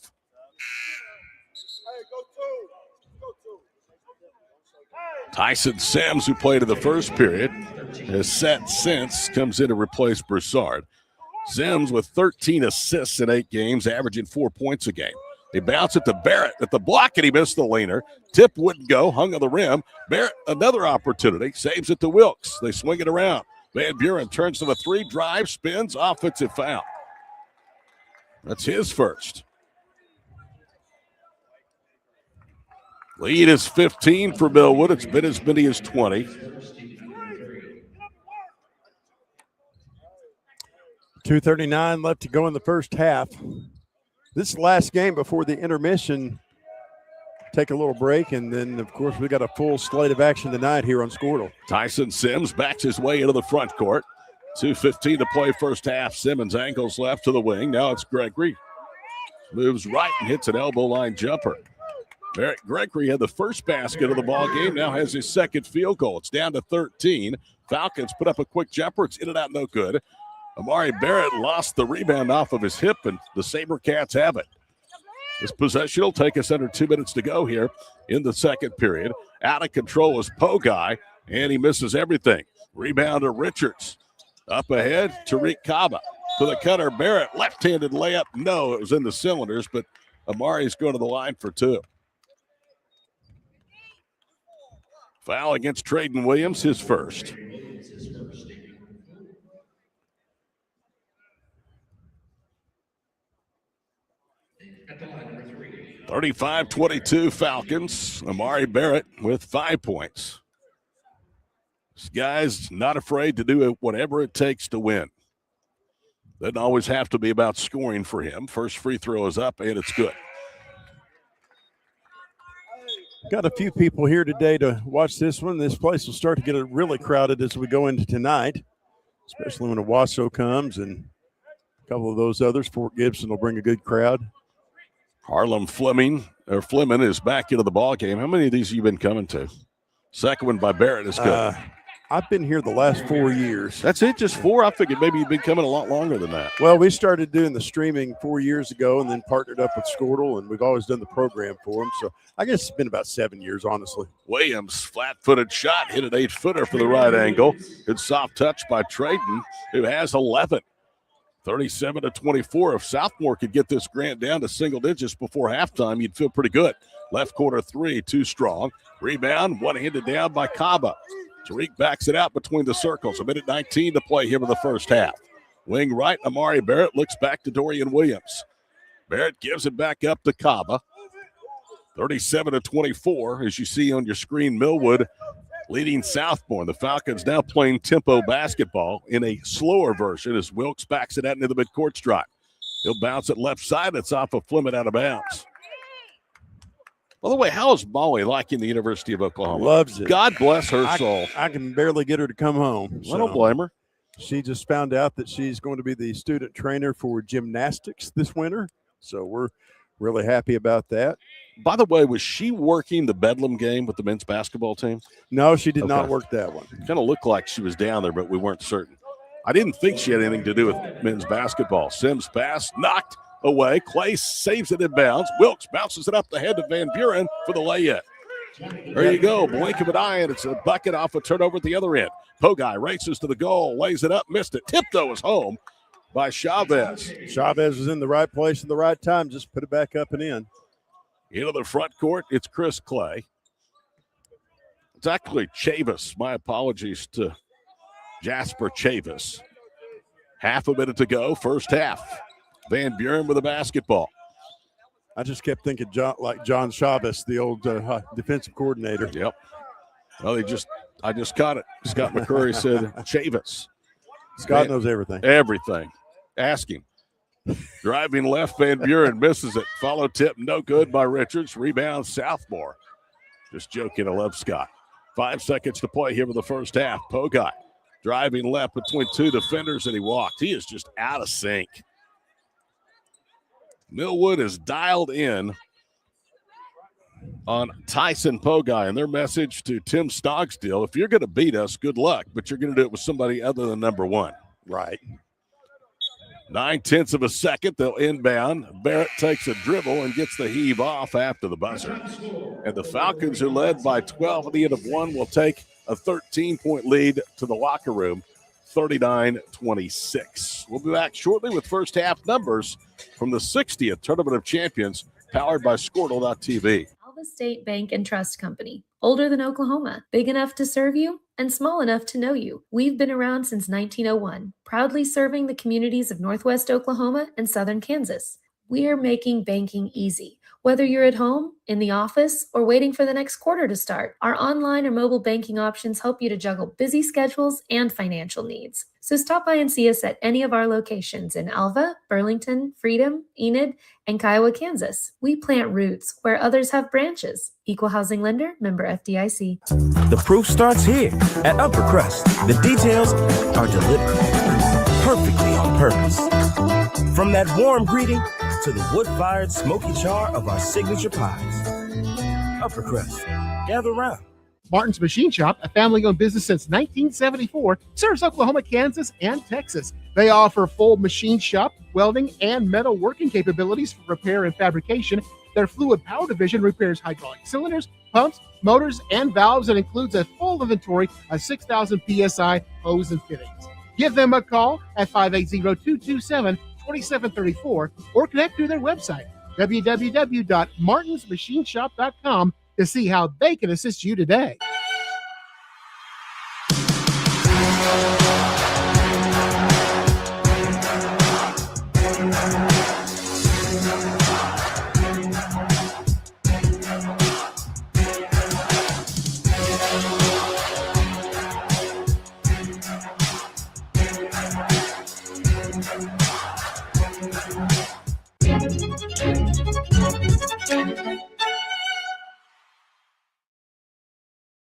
Tyson Sims, who played in the first period, has sat since, comes in to replace Broussard. Sims with 13 assists in 8 games, averaging 4 points a game. He bounced it to Barrett at the block, and he missed the leaner. Tip wouldn't go, hung on the rim. Barrett, another opportunity, saves it to Wilkes. They swing it around. Van Buren turns to the 3, drive, spins, offensive foul. That's his first. Lead is 15 for Millwood. It's been as many as 20. $2:39 left to go in the first half. This last game before the intermission. Take a little break, and then, of course, we got a full slate of action tonight here on Squirtle. Tyson Sims backs his way into the front court. 2:15 to play first half. Simmons angles left to the wing. Now it's Gregory. Moves right and hits an elbow line jumper. Barrett Gregory had the first basket of the ball game. Now has his second field goal. It's down to 13. Falcons put up a quick jumper. It's in and out, no good. Amari Barrett lost the rebound off of his hip, and the SaberCats have it. This possession will take us under 2 minutes to go here in the second period. Out of control is Pogai, and he misses everything. Rebound to Richards. Up ahead, Tariq Kaba. To the cutter, Barrett, left-handed layup. No, it was in the cylinders, but Amari's going to the line for 2. Foul against Traden Williams, his first. At the line number 3. 35-22 Falcons. Amari Barrett with 5 points. This guy's not afraid to do whatever it takes to win. Doesn't always have to be about scoring for him. First free throw is up, and it's good. Got a few people here today to watch this one. This place will start to get really crowded as we go into tonight, especially when Owasso comes and a couple of those others. Fort Gibson will bring a good crowd. Harlem Fleming is back into the ball game. How many of these have you been coming to? Second one by Barrett is good. I've been here the last 4 years. That's it, just 4? I figured maybe you've been coming a lot longer than that. Well, we started doing the streaming 4 years ago and then partnered up with Squirtle, and we've always done the program for them. So I guess it's been about 7 years, honestly. Williams, flat-footed shot, hit an 8-footer for the right angle. Good soft touch by Traden, who has 11. 37-24. If Southmoore could get this Grant down to single digits before halftime, you'd feel pretty good. Left corner 3, too strong. Rebound, one-handed down by Kaba. Tariq backs it out between the circles. 1:19 to play here in the first half. Wing right, Amari Barrett looks back to Dorian Williams. Barrett gives it back up to Kaba. 37-24, as you see on your screen, Millwood leading Southmoore. The Falcons now playing tempo basketball in a slower version as Wilkes backs it out into the midcourt stripe. He'll bounce it left side. It's off of Fleming out of bounds. By the way, how is Molly liking the University of Oklahoma? Loves it. God bless her soul. I can barely get her to come home. I don't blame her. She just found out that she's going to be the student trainer for gymnastics this winter. So we're really happy about that. By the way, was she working the Bedlam game with the men's basketball team? No, she did not work that one. Kind of looked like she was down there, but we weren't certain. I didn't think she had anything to do with men's basketball. Sims pass, knocked away. Clay saves it in bounds. Wilkes bounces it up the head to Van Buren for the layup. There you go. Blink of an eye, and it's a bucket off a turnover at the other end. Pogai races to the goal, lays it up, missed it. Tip, though, is home by Chavez. Chavez was in the right place at the right time. Just put it back up and in. Into the front court, it's Chris Clay. It's actually Chavis. My apologies to Jasper Chavis. Half a minute to go, first half. Van Buren with a basketball. I just kept thinking John Chavez, the old defensive coordinator. Yep. Well, I just caught it. Scott McCurry said Chavis. Scott knows everything. Everything. Ask him. Driving left, Van Buren misses it. Follow tip, no good by Richards. Rebound, Southmoore. Just joking, I love Scott. 5 seconds to play here with the first half. Pogai driving left between two defenders, and he walked. He is just out of sync. Millwood is dialed in on Tyson Pogai, and their message to Tim Stogsdill, if you're going to beat us, good luck, but you're going to do it with somebody other than number one. Right. 9/10 of a second, they'll inbound. Barrett takes a dribble and gets the heave off after the buzzer. And the Falcons, who led by 12 at the end of one, will take a 13-point lead to the locker room, 39-26. We'll be back shortly with first half numbers from the 60th Tournament of Champions, powered by Squirtle.tv. Alva State Bank and Trust Company. Older than Oklahoma, big enough to serve you, and small enough to know you. We've been around since 1901, proudly serving the communities of Northwest Oklahoma and Southern Kansas. We're making banking easy. Whether you're at home, in the office, or waiting for the next quarter to start, our online or mobile banking options help you to juggle busy schedules and financial needs. So stop by and see us at any of our locations in Alva, Burlington, Freedom, Enid, and Kiowa, Kansas. We plant roots where others have branches. Equal Housing Lender, member FDIC. The proof starts here at Upper Crust. The details are deliberate, perfectly on purpose. From that warm greeting to the wood-fired smoky char of our signature pies. Upper Crust, gather around. Martin's Machine Shop, a family-owned business since 1974, serves Oklahoma, Kansas, and Texas. They offer full machine shop, welding, and metal working capabilities for repair and fabrication. Their fluid power division repairs hydraulic cylinders, pumps, motors, and valves, and includes a full inventory of 6,000 PSI hose and fittings. Give them a call at 580-227-2734 or connect through their website, www.martinsmachineshop.com, to see how they can assist you today.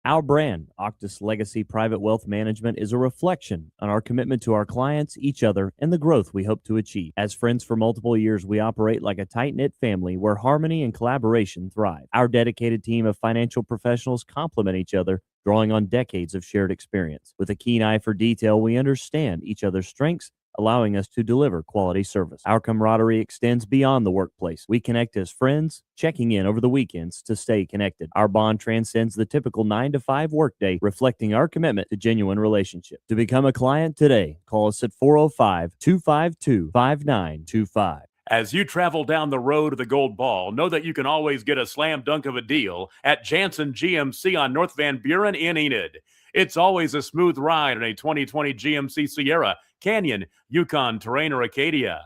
Our brand, Octus Legacy Private Wealth Management, is a reflection on our commitment to our clients, each other, and the growth we hope to achieve. As friends for multiple years, we operate like a tight-knit family where harmony and collaboration thrive. Our dedicated team of financial professionals complement each other, drawing on decades of shared experience. With a keen eye for detail, we understand each other's strengths, allowing us to deliver quality service. Our camaraderie extends beyond the workplace. We connect as friends, checking in over the weekends to stay connected. Our bond transcends the typical 9-to-5 workday, reflecting our commitment to genuine relationship. To become a client today, call us at 405-252-5925. As you travel down the road to the Gold Ball, know that you can always get a slam dunk of a deal at Jansen GMC on North Van Buren in Enid. It's always a smooth ride in a 2020 GMC Sierra, Canyon, Yukon, Terrain, or Acadia.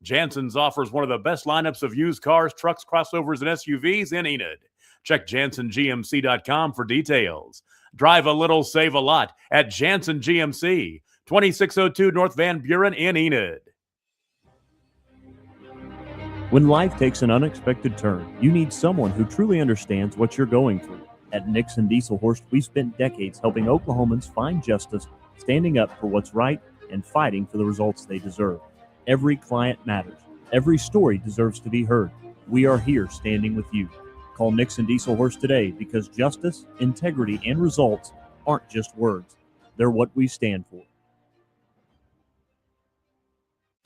Jansen's offers one of the best lineups of used cars, trucks, crossovers, and SUVs in Enid. Check JansenGMC.com for details. Drive a little, save a lot at Jansen GMC, 2602 North Van Buren in Enid. When life takes an unexpected turn, you need someone who truly understands what you're going through. At Nixon Dieselhorst, we've spent decades helping Oklahomans find justice, standing up for what's right, and fighting for the results they deserve. Every client matters. Every story deserves to be heard. We are here standing with you. Call Nixon Dieselhorst today because justice, integrity, and results aren't just words. They're what we stand for.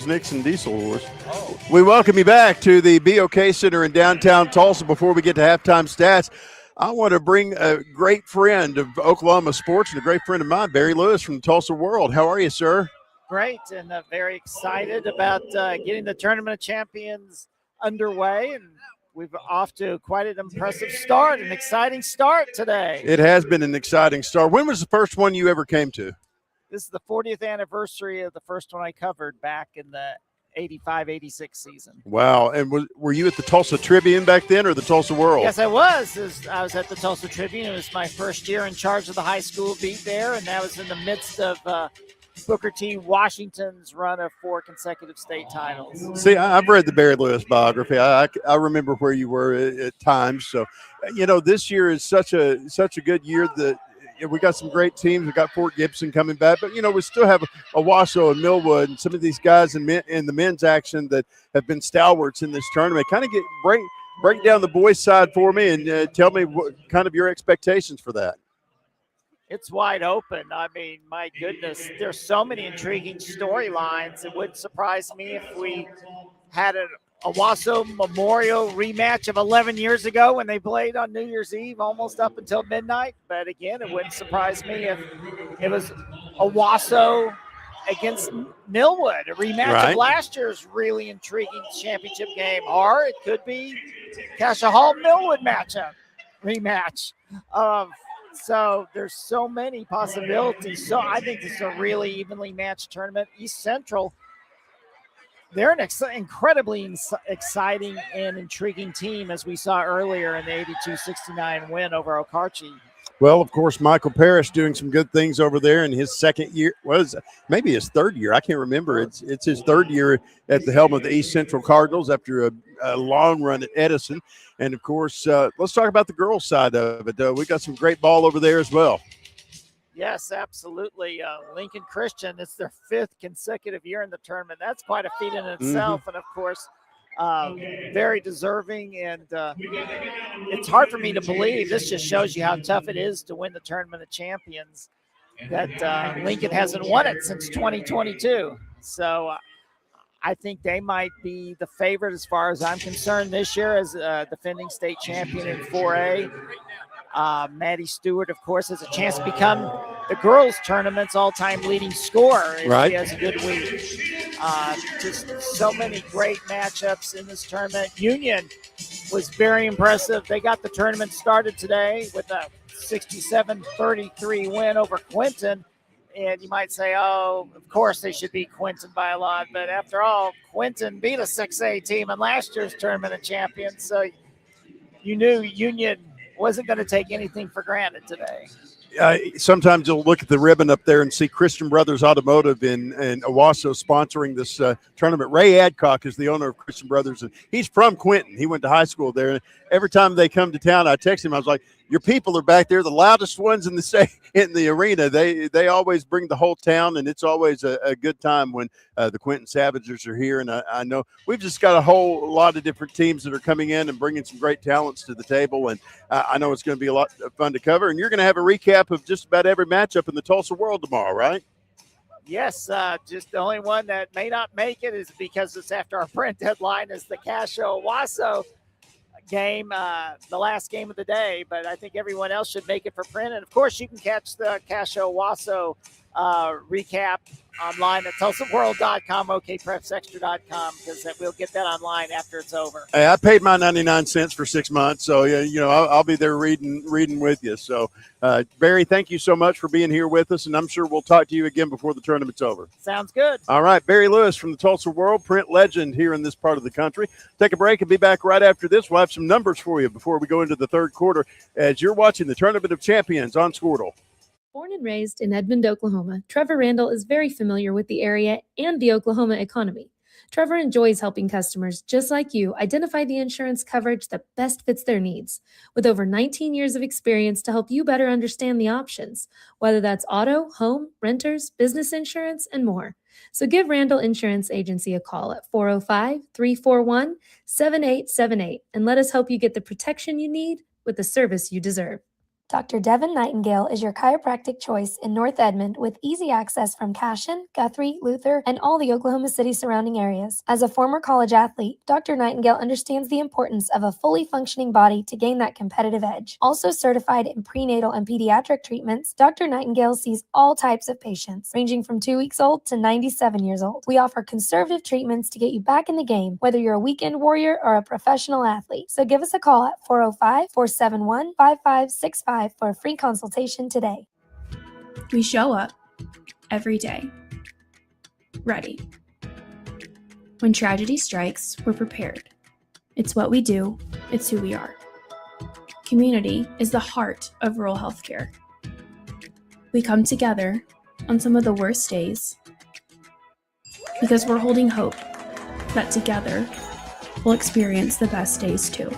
Nixon Dieselhorst. We welcome you back to the BOK Center in downtown Tulsa. Before we get to halftime stats, I want to bring a great friend of Oklahoma sports and a great friend of mine, Barry Lewis from Tulsa World. How are you, sir? Great, and very excited about getting the Tournament of Champions underway, and we're off to quite an impressive start, an exciting start today. It has been an exciting start. When was the first one you ever came to? This is the 40th anniversary of the first one I covered back in the 85-86 season. Wow. And were you at the Tulsa Tribune back then or the Tulsa World? Yes, I was. I was at the Tulsa Tribune. It was my first year in charge of the high school beat there, and that was in the midst of Booker T. Washington's run of 4 consecutive state titles. See, I've read the Barry Lewis biography. I remember where you were at times. So, this year is such a good year that we got some great teams. We got Fort Gibson coming back, but we still have Owasso and Millwood and some of these guys in the men's action that have been stalwarts in this tournament. Kind of break down the boys' side for me and tell me what kind of your expectations for that. It's wide open. I mean, my goodness, there's so many intriguing storylines. It wouldn't surprise me if we had an Owasso Memorial rematch of 11 years ago when they played on New Year's Eve almost up until midnight. But again, it wouldn't surprise me if it was Owasso against Millwood, a rematch of last year's really intriguing championship game. Or it could be Cassia Hall Millwood rematch. So there's so many possibilities. So I think this is a really evenly matched tournament. East Central, they're an incredibly exciting and intriguing team, as we saw earlier in the 82-69 win over Okarche. Well, of course, Michael Parrish doing some good things over there in his second year. Maybe his third year. I can't remember. It's his third year at the helm of the East Central Cardinals after a long run at Edison. And, of course, let's talk about the girls' side of it. We got some great ball over there as well. Yes, absolutely. Lincoln Christian, it's their 5th consecutive year in the tournament. That's quite a feat in itself. And, of course, very deserving. And it's hard for me to believe. This just shows you how tough it is to win the Tournament of Champions, that Lincoln hasn't won it since 2022. So I think they might be the favorite as far as I'm concerned this year as defending state champion in 4A. Maddie Stewart, of course, has a chance to become the girls' tournament's all-time leading scorer if she has a good week. Just so many great matchups in this tournament. Union was very impressive. They got the tournament started today with a 67-33 win over Quinton. And you might say, oh, of course they should beat Quinton by a lot. But after all, Quinton beat a 6A team in last year's Tournament of Champions. So you knew Union wasn't going to take anything for granted today. Sometimes you'll look at the ribbon up there and see Christian Brothers Automotive in Owasso sponsoring this tournament. Ray Adcock is the owner of Christian Brothers, and he's from Quinton. He went to high school there. And every time they come to town, I text him. I was like, your people are back there, the loudest ones in the arena. They always bring the whole town, and it's always a good time when the Quinton Savagers are here. And I know we've just got a whole lot of different teams that are coming in and bringing some great talents to the table. And I know it's going to be a lot of fun to cover. And you're going to have a recap of just about every matchup in the Tulsa World tomorrow, right? Yes, just the only one that may not make it is because it's after our print deadline is the Cassia Owasso game, the last game of the day, but I think everyone else should make it for print. And of course, you can catch the Cassia Owasso recap online at TulsaWorld.com, OKPrepsExtra.com, because we'll get that online after it's over. Hey, I paid my 99 cents for 6 months, so I'll be there reading with you. So, Barry, thank you so much for being here with us, and I'm sure we'll talk to you again before the tournament's over. Sounds good. All right, Barry Lewis from the Tulsa World, print legend here in this part of the country. Take a break and be back right after this. We'll have some numbers for you before we go into the third quarter as you're watching the Tournament of Champions on Squirtle. Born and raised in Edmond, Oklahoma, Trevor Randall is very familiar with the area and the Oklahoma economy. Trevor enjoys helping customers just like you identify the insurance coverage that best fits their needs, with over 19 years of experience to help you better understand the options, whether that's auto, home, renters, business insurance, and more. So give Randall Insurance Agency a call at 405-341-7878 and let us help you get the protection you need with the service you deserve. Dr. Devin Nightingale is your chiropractic choice in North Edmond with easy access from Cashion, Guthrie, Luther, and all the Oklahoma City surrounding areas. As a former college athlete, Dr. Nightingale understands the importance of a fully functioning body to gain that competitive edge. Also certified in prenatal and pediatric treatments, Dr. Nightingale sees all types of patients, ranging from 2 weeks old to 97 years old. We offer conservative treatments to get you back in the game, whether you're a weekend warrior or a professional athlete. So give us a call at 405-471-5565 for a free consultation today. We show up every day, ready, When tragedy strikes, we're prepared. It's what we do, it's who we are. Community is the heart of rural healthcare. We come together on some of the worst days because we're holding hope that together we'll experience the best days too.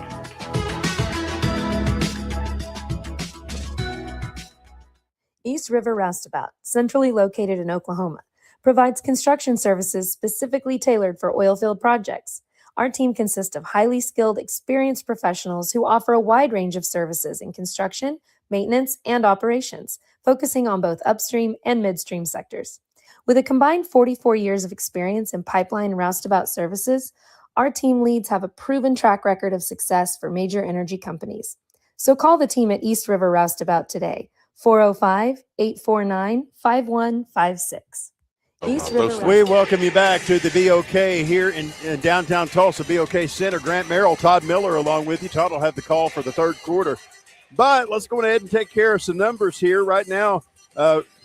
East River Roustabout, centrally located in Oklahoma, provides construction services specifically tailored for oilfield projects. Our team consists of highly skilled, experienced professionals who offer a wide range of services in construction, maintenance, and operations, focusing on both upstream and midstream sectors. With a combined 44 years of experience in pipeline and roustabout services, our team leads have a proven track record of success for major energy companies. So call the team at East River Roustabout today, 405-849-5156. East River We welcome you back to the BOK here in downtown Tulsa, BOK Center. Grant Merrill, Todd Miller along with you. Todd will have the call for the third quarter. But let's go ahead and take care of some numbers here. Right now,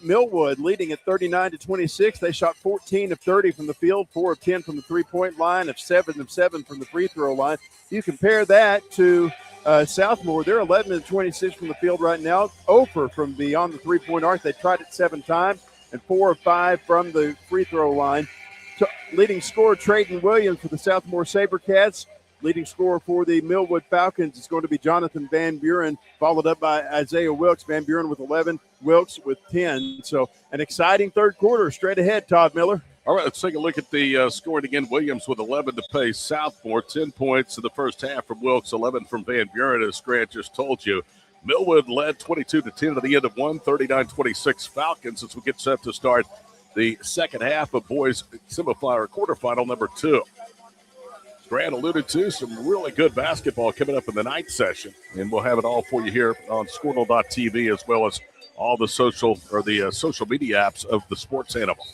Millwood leading at 39-26. They shot 14 of 30 from the field, 4 of 10 from the three-point line, of 7 of 7 from the free throw line. You compare that to Southmoore. They're 11 of 26 from the field right now, 0 from beyond the three-point arc. They tried it 7 times. And 4 of 5 from the free throw line. Leading scorer, Trayden Williams for the Southmoore SaberCats. Leading scorer for the Millwood Falcons is going to be Jonathan Van Buren, followed up by Isaiah Wilkes. Van Buren with 11, Wilkes with 10. So an exciting third quarter straight ahead, Todd Miller. All right, let's take a look at the scoring again. Williams with 11 to pace Southmoore. 10 points in the first half from Wilkes, 11 from Van Buren, as Grant just told you. Millwood led 22-10 at the end of one, 39-26 Falcons as we get set to start the second half of boys quarterfinal number 2. Grant alluded to some really good basketball coming up in the night session, and we'll have it all for you here on Squirtle.tv as well as all the social media apps of the Sports Animal.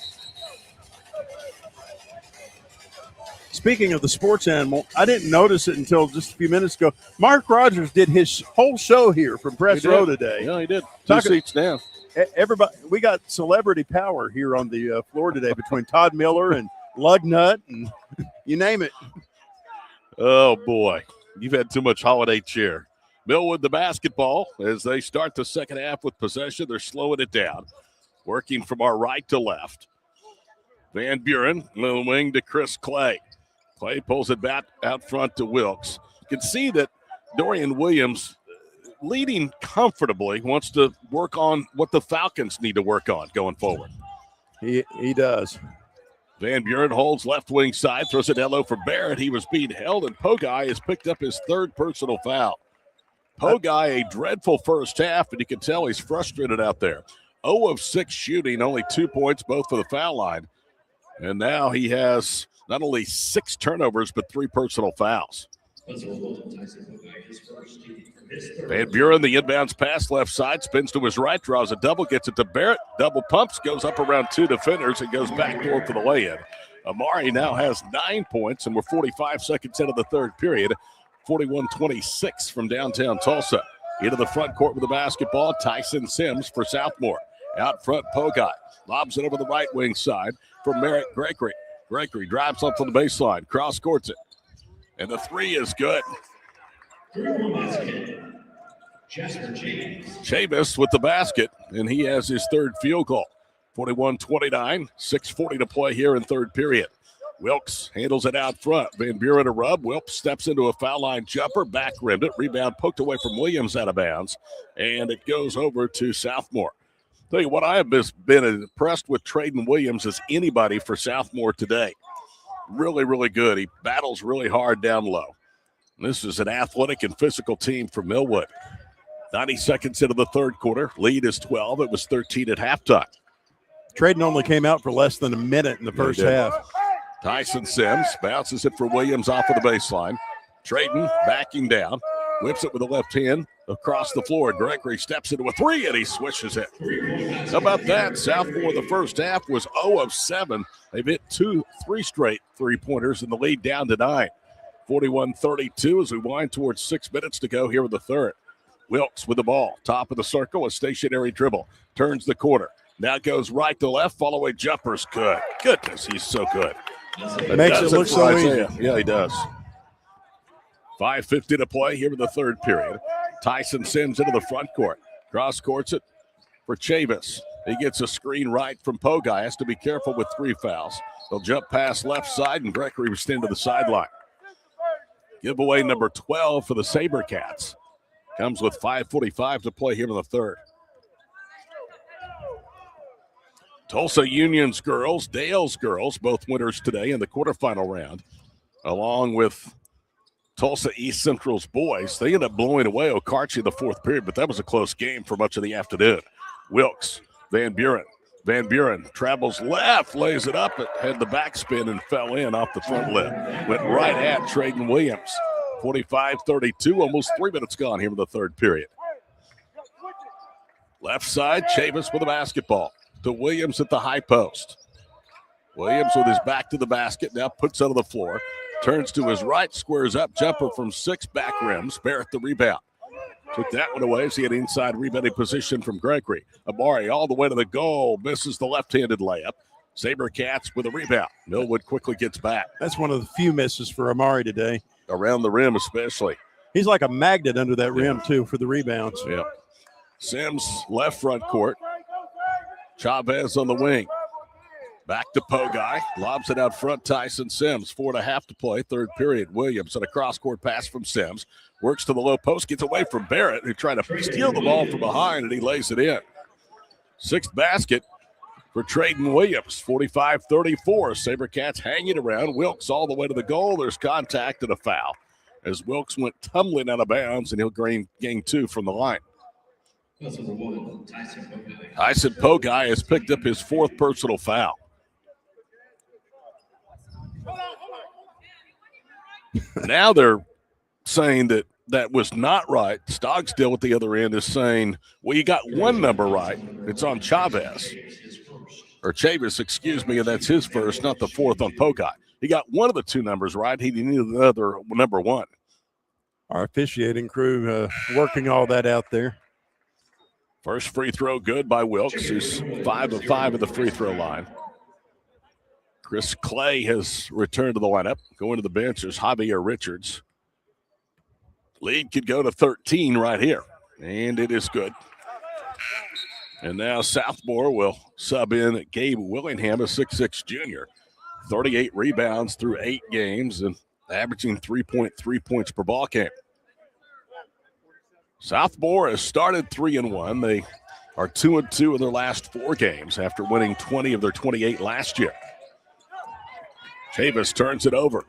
Speaking of the sports animal, I didn't notice it until just a few minutes ago. Mark Rogers did his whole show here from Press Row today. Yeah, he did. Two seats down. Everybody, we got celebrity power here on the floor today between Todd Miller and Lugnut and you name it. Oh, boy. You've had too much holiday cheer. Millwood the basketball as they start the second half with possession. They're slowing it down, working from our right to left. Van Buren, little wing to Chris Clay. Clay pulls it back out front to Wilkes. You can see that Dorian Williams, leading comfortably, wants to work on what the Falcons need to work on going forward. He does. Van Buren holds left wing side, throws it down low for Barrett. He was being held, and Pogai has picked up his third personal foul. Pogai, a dreadful first half, and you can tell he's frustrated out there. 0 of 6 shooting, only 2 points, both for the foul line. And now he has not only 6 turnovers, but 3 personal fouls. Van Buren, the inbounds pass left side, spins to his right, draws a double, gets it to Barrett, double pumps, goes up around 2 defenders, and goes backdoor for the lay-in. Amari now has 9 points, and we're 45 seconds into the third period. 41-26 from downtown Tulsa. Into the front court with the basketball, Tyson Sims for Southmoore. Out front, Pogai lobs it over the right wing side for Merritt Gregory. Gregory drives up to the baseline, cross courts it. And the three is good. Chavis with the basket, and he has his third field goal. 41-29, 6:40 to play here in third period. Wilkes handles it out front. Van Buren a rub. Wilkes steps into a foul line jumper, back rimmed it. Rebound poked away from Williams out of bounds, and it goes over to Southmoore. Tell you what, I have been impressed with Trayden Williams as anybody for Southmoore today. Really, really good. He battles really hard down low. This is an athletic and physical team from Millwood. 90 seconds into the third quarter. Lead is 12. It was 13 at halftime. Trayden only came out for less than a minute in the first half. Tyson Sims bounces it for Williams off of the baseline. Trayden backing down. Whips it with the left hand across the floor. Gregory steps into a three, and he swishes it. How about that? Southmoore the first half was 0 of 7. They've hit 3 straight three-pointers, and the lead down to 9. 41-32 as we wind towards 6 minutes to go here in the third. Wilkes with the ball. Top of the circle, a stationary dribble. Turns the corner. Now goes right to left. Follow-away jumper's good. Goodness, he's so good. Makes it look so easy. Yeah, he does. 5:50 to play here in the third period. Tyson Sims into the front court. Cross courts it for Chavis. He gets a screen right from Pogai. Has to be careful with 3 fouls. They'll jump past left side, and Gregory will stand to the sideline. Giveaway number 12 for the SaberCats. Comes with 5:45 to play here in the third. Tulsa Union's girls, Dale's girls, both winners today in the quarterfinal round, along with Tulsa East Central's boys. They end up blowing away Okarche in the fourth period, but that was a close game for much of the afternoon. Wilkes, Van Buren. Van Buren travels left, lays it up, it had the backspin and fell in off the front lip. Went right at Traden Williams. 45-32, almost 3 minutes gone here in the third period. Left side, Chavis with the basketball to Williams at the high post. Williams with his back to the basket, now puts it on the floor. Turns to his right, squares up, jumper from 6 back rims. Barrett the rebound. Took that one away as he had inside rebounding position from Gregory. Amari all the way to the goal, misses the left-handed layup. SaberCats with a rebound. Millwood quickly gets back. That's one of the few misses for Amari today. Around the rim especially. He's like a magnet under that rim, too, for the rebounds. Yeah. Sims, left front court. Chavez on the wing. Back to Pogai. Lobs it out front. Tyson Sims. 4.5 to play. Third period. Williams on a cross-court pass from Sims. Works to the low post. Gets away from Barrett, who tried to steal the ball from behind, and he lays it in. 6th basket for Traden Williams. 45-34. SaberCats hanging around. Wilkes all the way to the goal. There's contact and a foul as Wilkes went tumbling out of bounds, and he'll gain 2 from the line. Tyson Pogai has picked up his 4th personal foul. Now they're saying that was not right. Stogsdill at the other end is saying, well, you got one number right. It's on Chavez. Or Chavis, excuse me, and that's his first, not the 4th on Pogai. He got one of the 2 numbers right. He needed another number 1. Our officiating crew working all that out there. First free throw good by Wilkes, who's 5 of 5 at the free throw line. Chris Clay has returned to the lineup. Going to the bench is Javier Richards. Lead could go to 13 right here, and it is good. And now Southmoore will sub in Gabe Willingham, a 6'6 junior. 38 rebounds through 8 games and averaging 3.3 points per ball game. Southmoore has started 3-1. They are 2-2 in their last 4 games after winning 20 of their 28 last year. Chavis turns it over.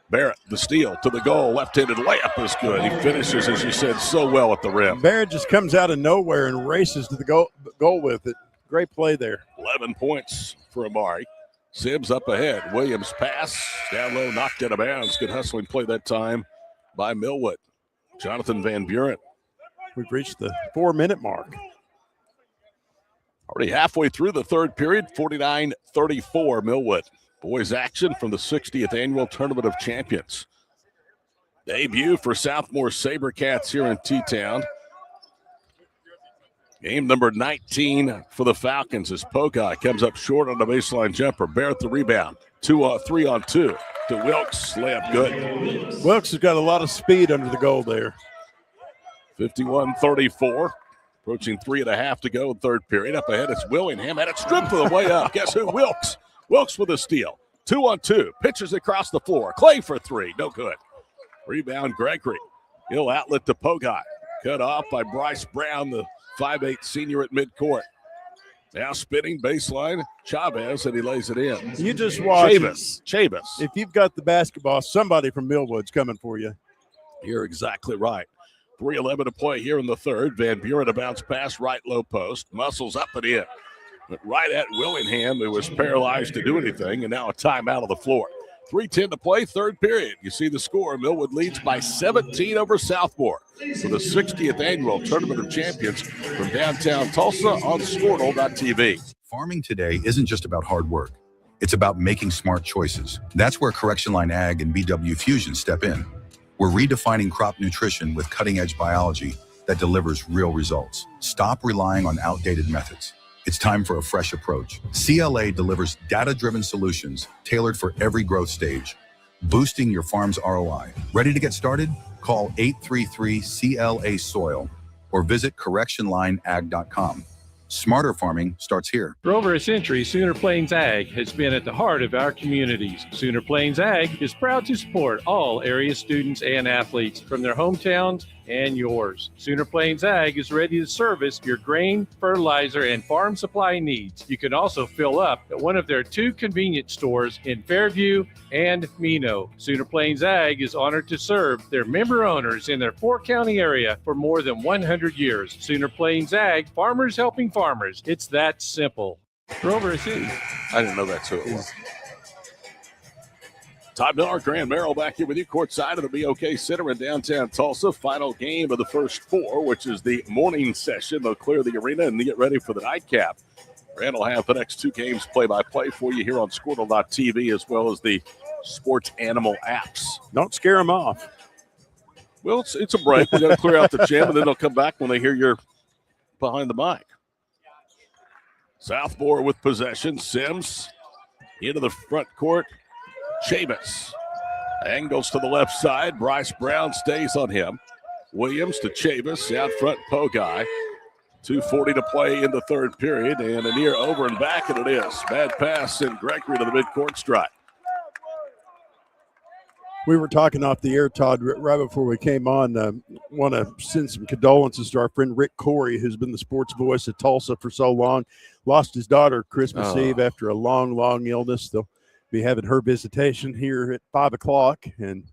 Barrett, the steal to the goal. Left-handed layup is good. He finishes, as you said, so well at the rim. Barrett just comes out of nowhere and races to the goal with it. Great play there. 11 points for Amari. Sims up ahead. Williams pass. Down low, knocked out of bounds. Good hustling play that time by Millwood. Jonathan Van Buren. We've reached the 4-minute mark. Already halfway through the third period, 49-34 Millwood. Boys action from the 60th Annual Tournament of Champions. Debut for Southmoore SaberCats here in T-Town. Game number 19 for the Falcons as Pogai comes up short on the baseline jumper. Barrett the rebound. 3-on-2 to Wilkes. Layup good. Wilkes has got a lot of speed under the goal there. 51-34. Approaching 3.5 to go in third period. Up ahead, it's Willingham, and it's stripped for the way up. Guess who? Wilkes. Wilkes with a steal. 2-on-2. Pitches across the floor. Clay for 3. No good. Rebound, Gregory. He'll outlet to Pogai. Cut off by Bryce Brown, the 5'8 senior at midcourt. Now spinning baseline, Chavez, and he lays it in. You just watch. Chavis. If you've got the basketball, somebody from Millwood's coming for you. You're exactly right. 3:11 to play here in the third. Van Buren a bounce pass, right low post. Muscles up and in. But right at Willingham, who was paralyzed to do anything, and now a timeout on the floor. 3:10 to play, third period. You see the score. Millwood leads by 17 over Southmoore for the 60th Annual Tournament of Champions from downtown Tulsa on Sportal.tv. Farming today isn't just about hard work. It's about making smart choices. That's where Correction Line Ag and BW Fusion step in. We're redefining crop nutrition with cutting-edge biology that delivers real results. Stop relying on outdated methods. It's time for a fresh approach. CLA delivers data-driven solutions tailored for every growth stage, boosting your farm's ROI. Ready to get started? Call 833-CLA-SOIL or visit correctionlineag.com. Smarter farming starts here. For over a century, Sooner Plains Ag has been at the heart of our communities. Sooner Plains Ag is proud to support all area students and athletes from their hometowns and yours. Sooner Plains Ag is ready to service your grain, fertilizer, and farm supply needs. You can also fill up at one of their 2 convenience stores in Fairview and Mino. Sooner Plains Ag is honored to serve their member owners in their 4-county area for more than 100 years. Sooner Plains Ag, farmers helping farmers. It's that simple. For over a century. I didn't know that's who it was. Todd Miller, Grand Merrill back here with you, courtside of the BOK Center in downtown Tulsa. Final game of the first 4, which is the morning session. They'll clear the arena and get ready for the nightcap. Rand will have the next 2 games play-by-play for you here on Squirtle.tv as well as the Sports Animal apps. Don't scare them off. Well, it's a break. We've got to clear out the gym, and then they'll come back when they hear you're behind the mic. Southmoore with possession. Sims into the front court. Chavis angles to the left side. Bryce Brown stays on him. Williams to Chavis. Out front, Pogai. 2:40 to play in the third period. And a near over and back, and it is. Bad pass and Gregory to the midcourt stripe. We were talking off the air, Todd, right before we came on. Want to send some condolences to our friend Rick Corey, who's been the sports voice of Tulsa for so long. Lost his daughter Christmas Eve after a long, long illness. They'll be having her visitation here at 5 o'clock, and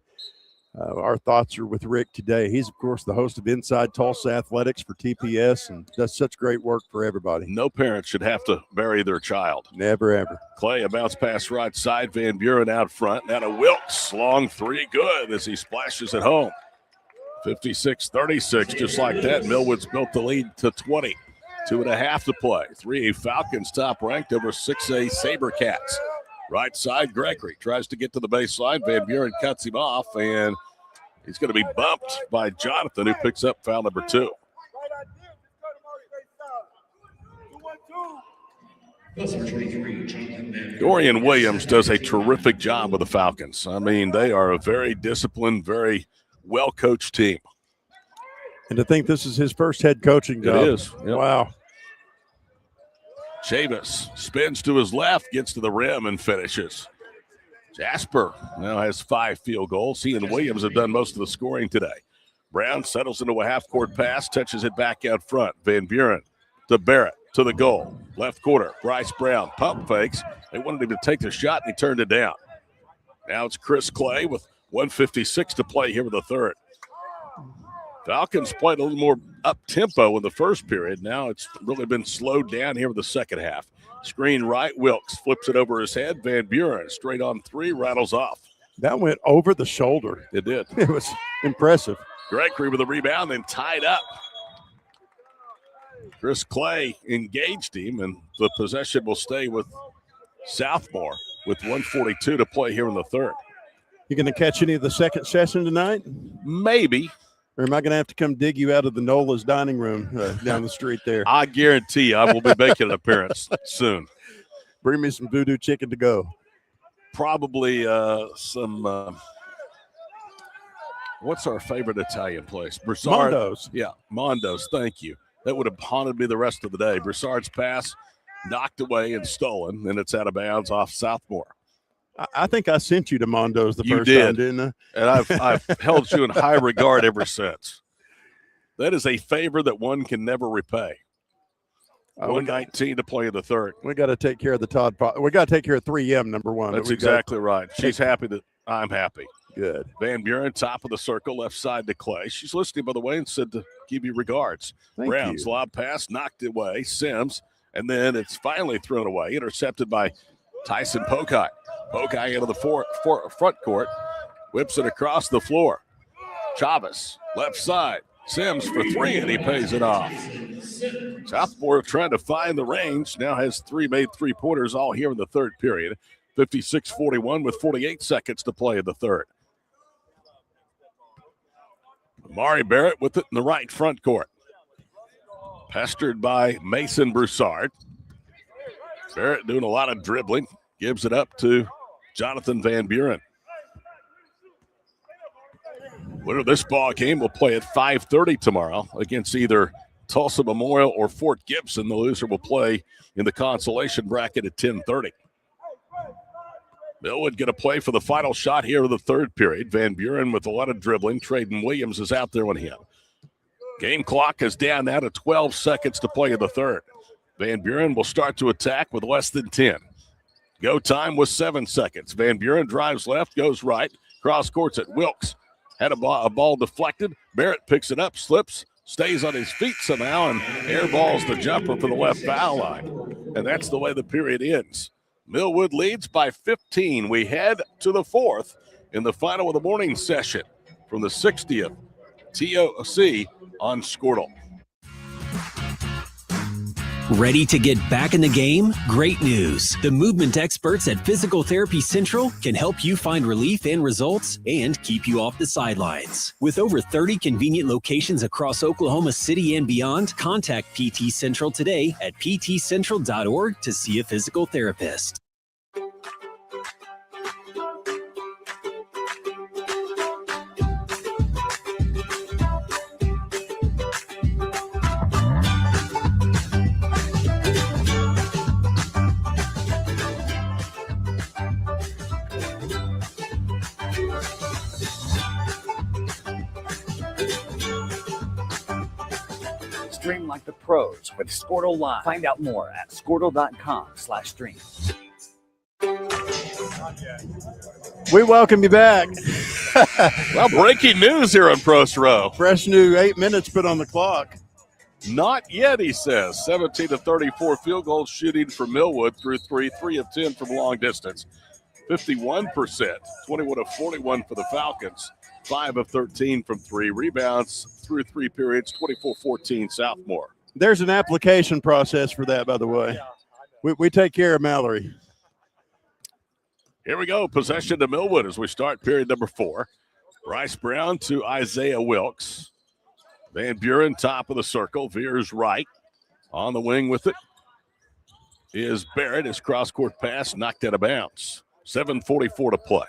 our thoughts are with Rick today. He's, of course, the host of Inside Tulsa Athletics for TPS and does such great work for everybody. No parent should have to bury their child. Never, ever. Clay, a bounce pass right side. Van Buren out front. Now to Wilkes. Long 3, good as he splashes it home. 56-36, just like that. Millwood's built the lead to 20. 2.5 to play. 3A Falcons top ranked over 6A SaberCats. Right side, Gregory tries to get to the baseline. Van Buren cuts him off, and he's going to be bumped by Jonathan, who picks up foul number 2. Dorian Williams does a terrific job with the Falcons. I mean, they are a very disciplined, very well-coached team. And to think this is his first head coaching job. It is. Yep. Wow. Chavis spins to his left, gets to the rim, and finishes. Jasper now has 5 field goals. He and Williams have done most of the scoring today. Brown settles into a half-court pass, touches it back out front. Van Buren to Barrett to the goal. Left corner, Bryce Brown pump fakes. They wanted him to take the shot, and he turned it down. Now it's Chris Clay with 1:56 to play here in the third. Falcons played a little more up-tempo in the first period. Now it's really been slowed down here in the second half. Screen right, Wilkes flips it over his head. Van Buren straight on 3, rattles off. That went over the shoulder. It did. It was impressive. Gregory with a rebound, then tied up. Chris Clay engaged him, and the possession will stay with Southmoore with 1:42 to play here in the third. You going to catch any of the second session tonight? Maybe. Or am I going to have to come dig you out of the Nola's dining room down the street there? I guarantee you I will be making an appearance soon. Bring me some voodoo chicken to go. Probably some what's our favorite Italian place? Broussard. Mondo's. Yeah, Mondo's. Thank you. That would have haunted me the rest of the day. Broussard's pass knocked away and stolen, and it's out of bounds off Southmoore. I think I sent you to Mondo's the first did. time, didn't I? And I've held you in high regard ever since. That is a favor that one can never repay. 1:19 to play in the third. We got to take care of the Todd. We got to take care of 3M, number one. That's exactly right. She's happy that I'm happy. Good. Van Buren, top of the circle, left side to Clay. She's listening, by the way, and said to give you regards. Thank Brown's you. lob pass knocked away. Sims, and then it's finally thrown away. Intercepted by Tyson Pokai. Pokai into the front court. Whips it across the floor. Chavez, left side. Sims for 3, and he pays it off. Southmoore trying to find the range. Now has 3 made 3-pointers all here in the third period. 56-41 with 48 seconds to play in the third. Amari Barrett with it in the right front court. Pestered by Mason Broussard. Barrett doing a lot of dribbling. Gives it up to Jonathan Van Buren. Winner of this ball game will play at 5:30 tomorrow against either Tulsa Memorial or Fort Gibson. The loser will play in the consolation bracket at 10:30. Millwood going to play for the final shot here of the third period. Van Buren with a lot of dribbling. Traden Williams is out there on him. Game clock is down now to 12 seconds to play in the third. Van Buren will start to attack with less than 10. Go time was 7 seconds. Van Buren drives left, goes right. Cross courts at Wilkes. Had a ball deflected. Barrett picks it up, slips, stays on his feet somehow, and airballs the jumper for the left foul line. And that's the way the period ends. Millwood leads by 15. We head to the fourth in the final of the morning session from the 60th TOC on Squirtle. Ready to get back in the game? Great news. The movement experts at Physical Therapy Central can help you find relief and results and keep you off the sidelines. With over 30 convenient locations across Oklahoma City and beyond, contact PT Central today at ptcentral.org to see a physical therapist. Stream like the pros with Squirtle Live. Find out more at squirtle.com/stream. We welcome you back. Well, breaking news here on Post Row. Fresh new 8 minutes put on the clock. Not yet, he says. 17-34 field goal shooting for Millwood through 3 of 10 from long distance. 51%, 21 of 41 for the Falcons. 5 of 13 from 3. Rebounds through 3 periods, 24-14 Southmoore. There's an application process for that, by the way. We take care of Mallory. Here we go. Possession to Millwood as we start period number 4. Bryce Brown to Isaiah Wilkes. Van Buren, top of the circle, veers right. On the wing with it is Barrett. His cross-court pass knocked out of bounds. 7:44 to play.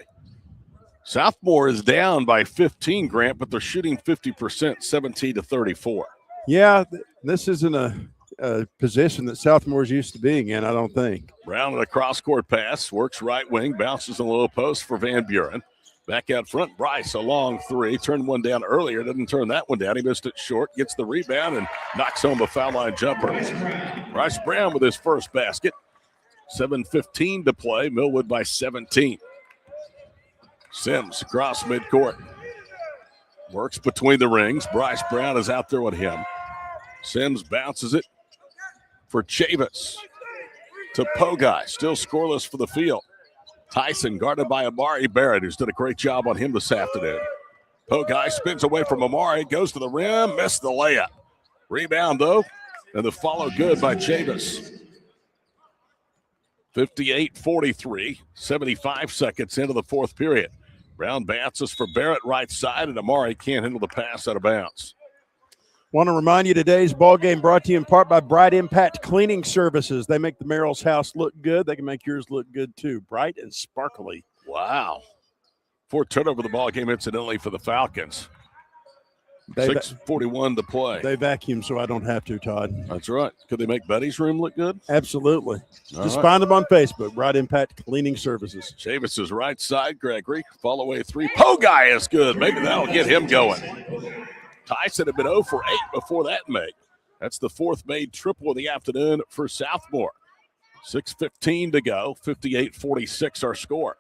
Southmoore is down by 15, Grant, but they're shooting 50%, 17-34. Yeah, this isn't a position that Southmore's used to being in, I don't think. Brown with a cross-court pass, works right wing, bounces in the low post for Van Buren. Back out front, Bryce, a long 3. Turned one down earlier, didn't turn that one down. He missed it short, gets the rebound, and knocks home a foul line jumper. Bryce Brown with his first basket. 7:15 to play, Millwood by 17. Sims across midcourt. Works between the rings. Bryce Brown is out there with him. Sims bounces it for Chavis to Pogai. Still scoreless for the field. Tyson guarded by Amari Barrett, who's done a great job on him this afternoon. Pogai spins away from Amari, goes to the rim, missed the layup. Rebound, though, and the follow good by Chavis. 58-43, 75 seconds into the fourth period. Brown bounces for Barrett right side, and Amari can't handle the pass out of bounds. Want to remind you today's ball game brought to you in part by Bright Impact Cleaning Services. They make the Merrill's house look good. They can make yours look good too. Bright and sparkly. Wow. 4 turnover the ball game incidentally for the Falcons. 6:41 to play. They vacuum so I don't have to, Todd. That's right. Could they make Betty's room look good? Absolutely. All Just right. find them on Facebook, Bright Impact Cleaning Services. Chavis is right side. Gregory, fall away 3. Pogai is good. Maybe that'll get him going. Tyson had been 0 for 8 before that make. That's the 4th made triple of the afternoon for Southmoore. 6:15 to go. 58-46 our score.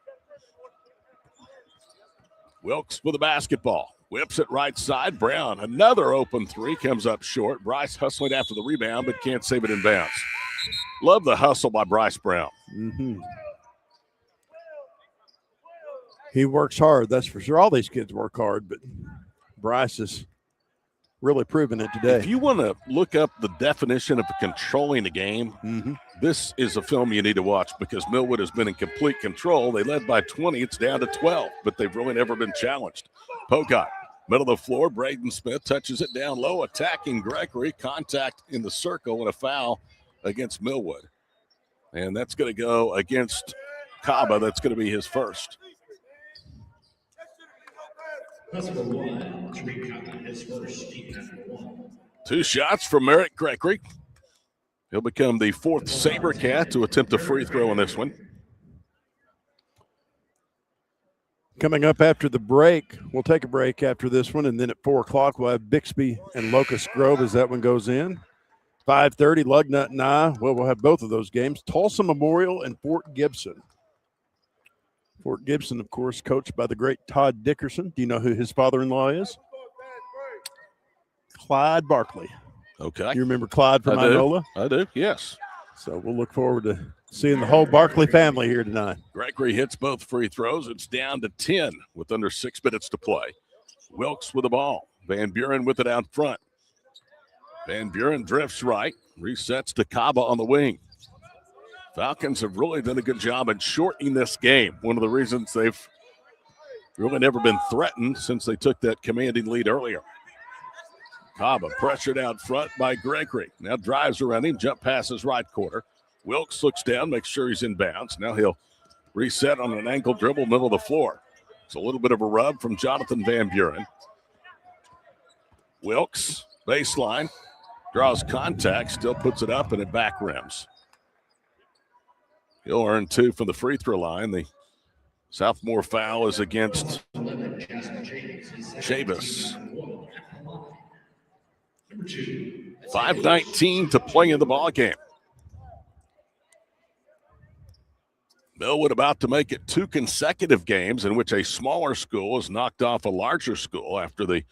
Wilkes with the basketball. Whips it right side. Brown, another open 3, comes up short. Bryce hustling after the rebound, but can't save it in bounds. Love the hustle by Bryce Brown. Mm-hmm. He works hard, that's for sure. All these kids work hard, but Bryce is really proving it today. If you want to look up the definition of controlling the game, this is a film you need to watch because Millwood has been in complete control. They led by 20. It's down to 12, but they've really never been challenged. Pogai, middle of the floor. Braden Smith touches it down low, attacking Gregory. Contact in the circle and a foul against Millwood. And that's going to go against Kaba. That's going to be his first. That's for one. Tariq Kaba, his first, team number 1. 2 shots from Merrick Gregory. He'll become the 4th SaberCat to attempt a free throw in this one. Coming up after the break, we'll take a break after this one, and then at 4 o'clock we'll have Bixby and Locust Grove as that one goes in. 5:30, Lugnut and I, well, we'll have both of those games. Tulsa Memorial and Fort Gibson. Fort Gibson, of course, coached by the great Todd Dickerson. Do you know who his father-in-law is? Clyde Barkley. Okay. You remember Clyde from Inola? I do, yes. So we'll look forward to seeing the whole Barkley family here tonight. Gregory hits both free throws. It's down to 10 with under 6 minutes to play. Wilkes with the ball. Van Buren with it out front. Van Buren drifts right, resets to Kaba on the wing. Falcons have really done a good job in shortening this game. One of the reasons they've really never been threatened since they took that commanding lead earlier. Kaba pressured out front by Gregory. Now drives around him, jump passes right quarter. Wilkes looks down, makes sure he's in bounds. Now he'll reset on an ankle dribble, middle of the floor. It's a little bit of a rub from Jonathan Van Buren. Wilkes, baseline. Draws contact, still puts it up, and it back rims. He'll earn 2 from the free throw line. The Southmoore foul is against Chavis. 5:19 to play in the ball game. Millwood about to make it 2 consecutive games in which a smaller school has knocked off a larger school after the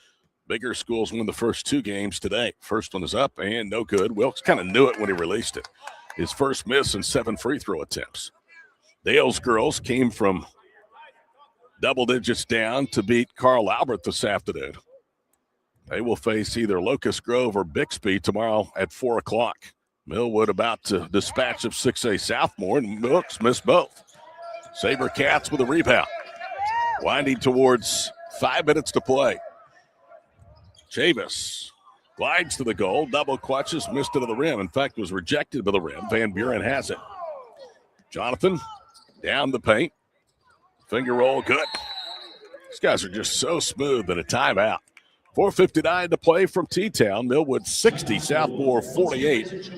bigger schools won the first 2 games today. First one is up and no good. Wilkes kind of knew it when he released it. His first miss in 7 free throw attempts. Dale's girls came from double digits down to beat Carl Albert this afternoon. They will face either Locust Grove or Bixby tomorrow at 4 o'clock. Millwood about to dispatch of 6A Southmoore, and Wilkes missed both. SaberCats with a rebound. Winding towards 5 minutes to play. Chavis glides to the goal, double clutches, missed it to the rim. In fact, was rejected by the rim. Van Buren has it. Jonathan down the paint. Finger roll, good. These guys are just so smooth and a timeout. 4:59 to play from T-Town. Millwood 60, Southmoore 48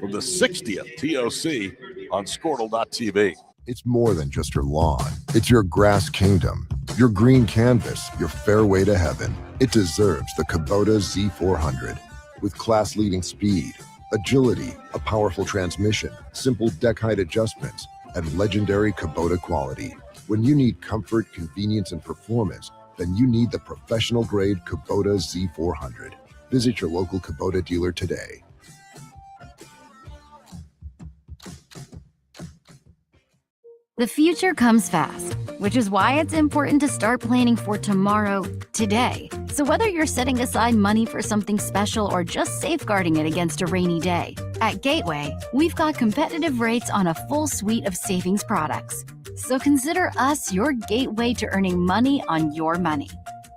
from the 60th TOC on Squirtle.tv. It's more than just your lawn. It's your grass kingdom, your green canvas, your fairway to heaven. It deserves the Kubota Z400. With class-leading speed, agility, a powerful transmission, simple deck height adjustments, and legendary Kubota quality. When you need comfort, convenience, and performance, then you need the professional-grade Kubota Z400. Visit your local Kubota dealer today. The future comes fast, which is why it's important to start planning for tomorrow, today. So whether you're setting aside money for something special or just safeguarding it against a rainy day, at Gateway, we've got competitive rates on a full suite of savings products. So consider us your gateway to earning money on your money.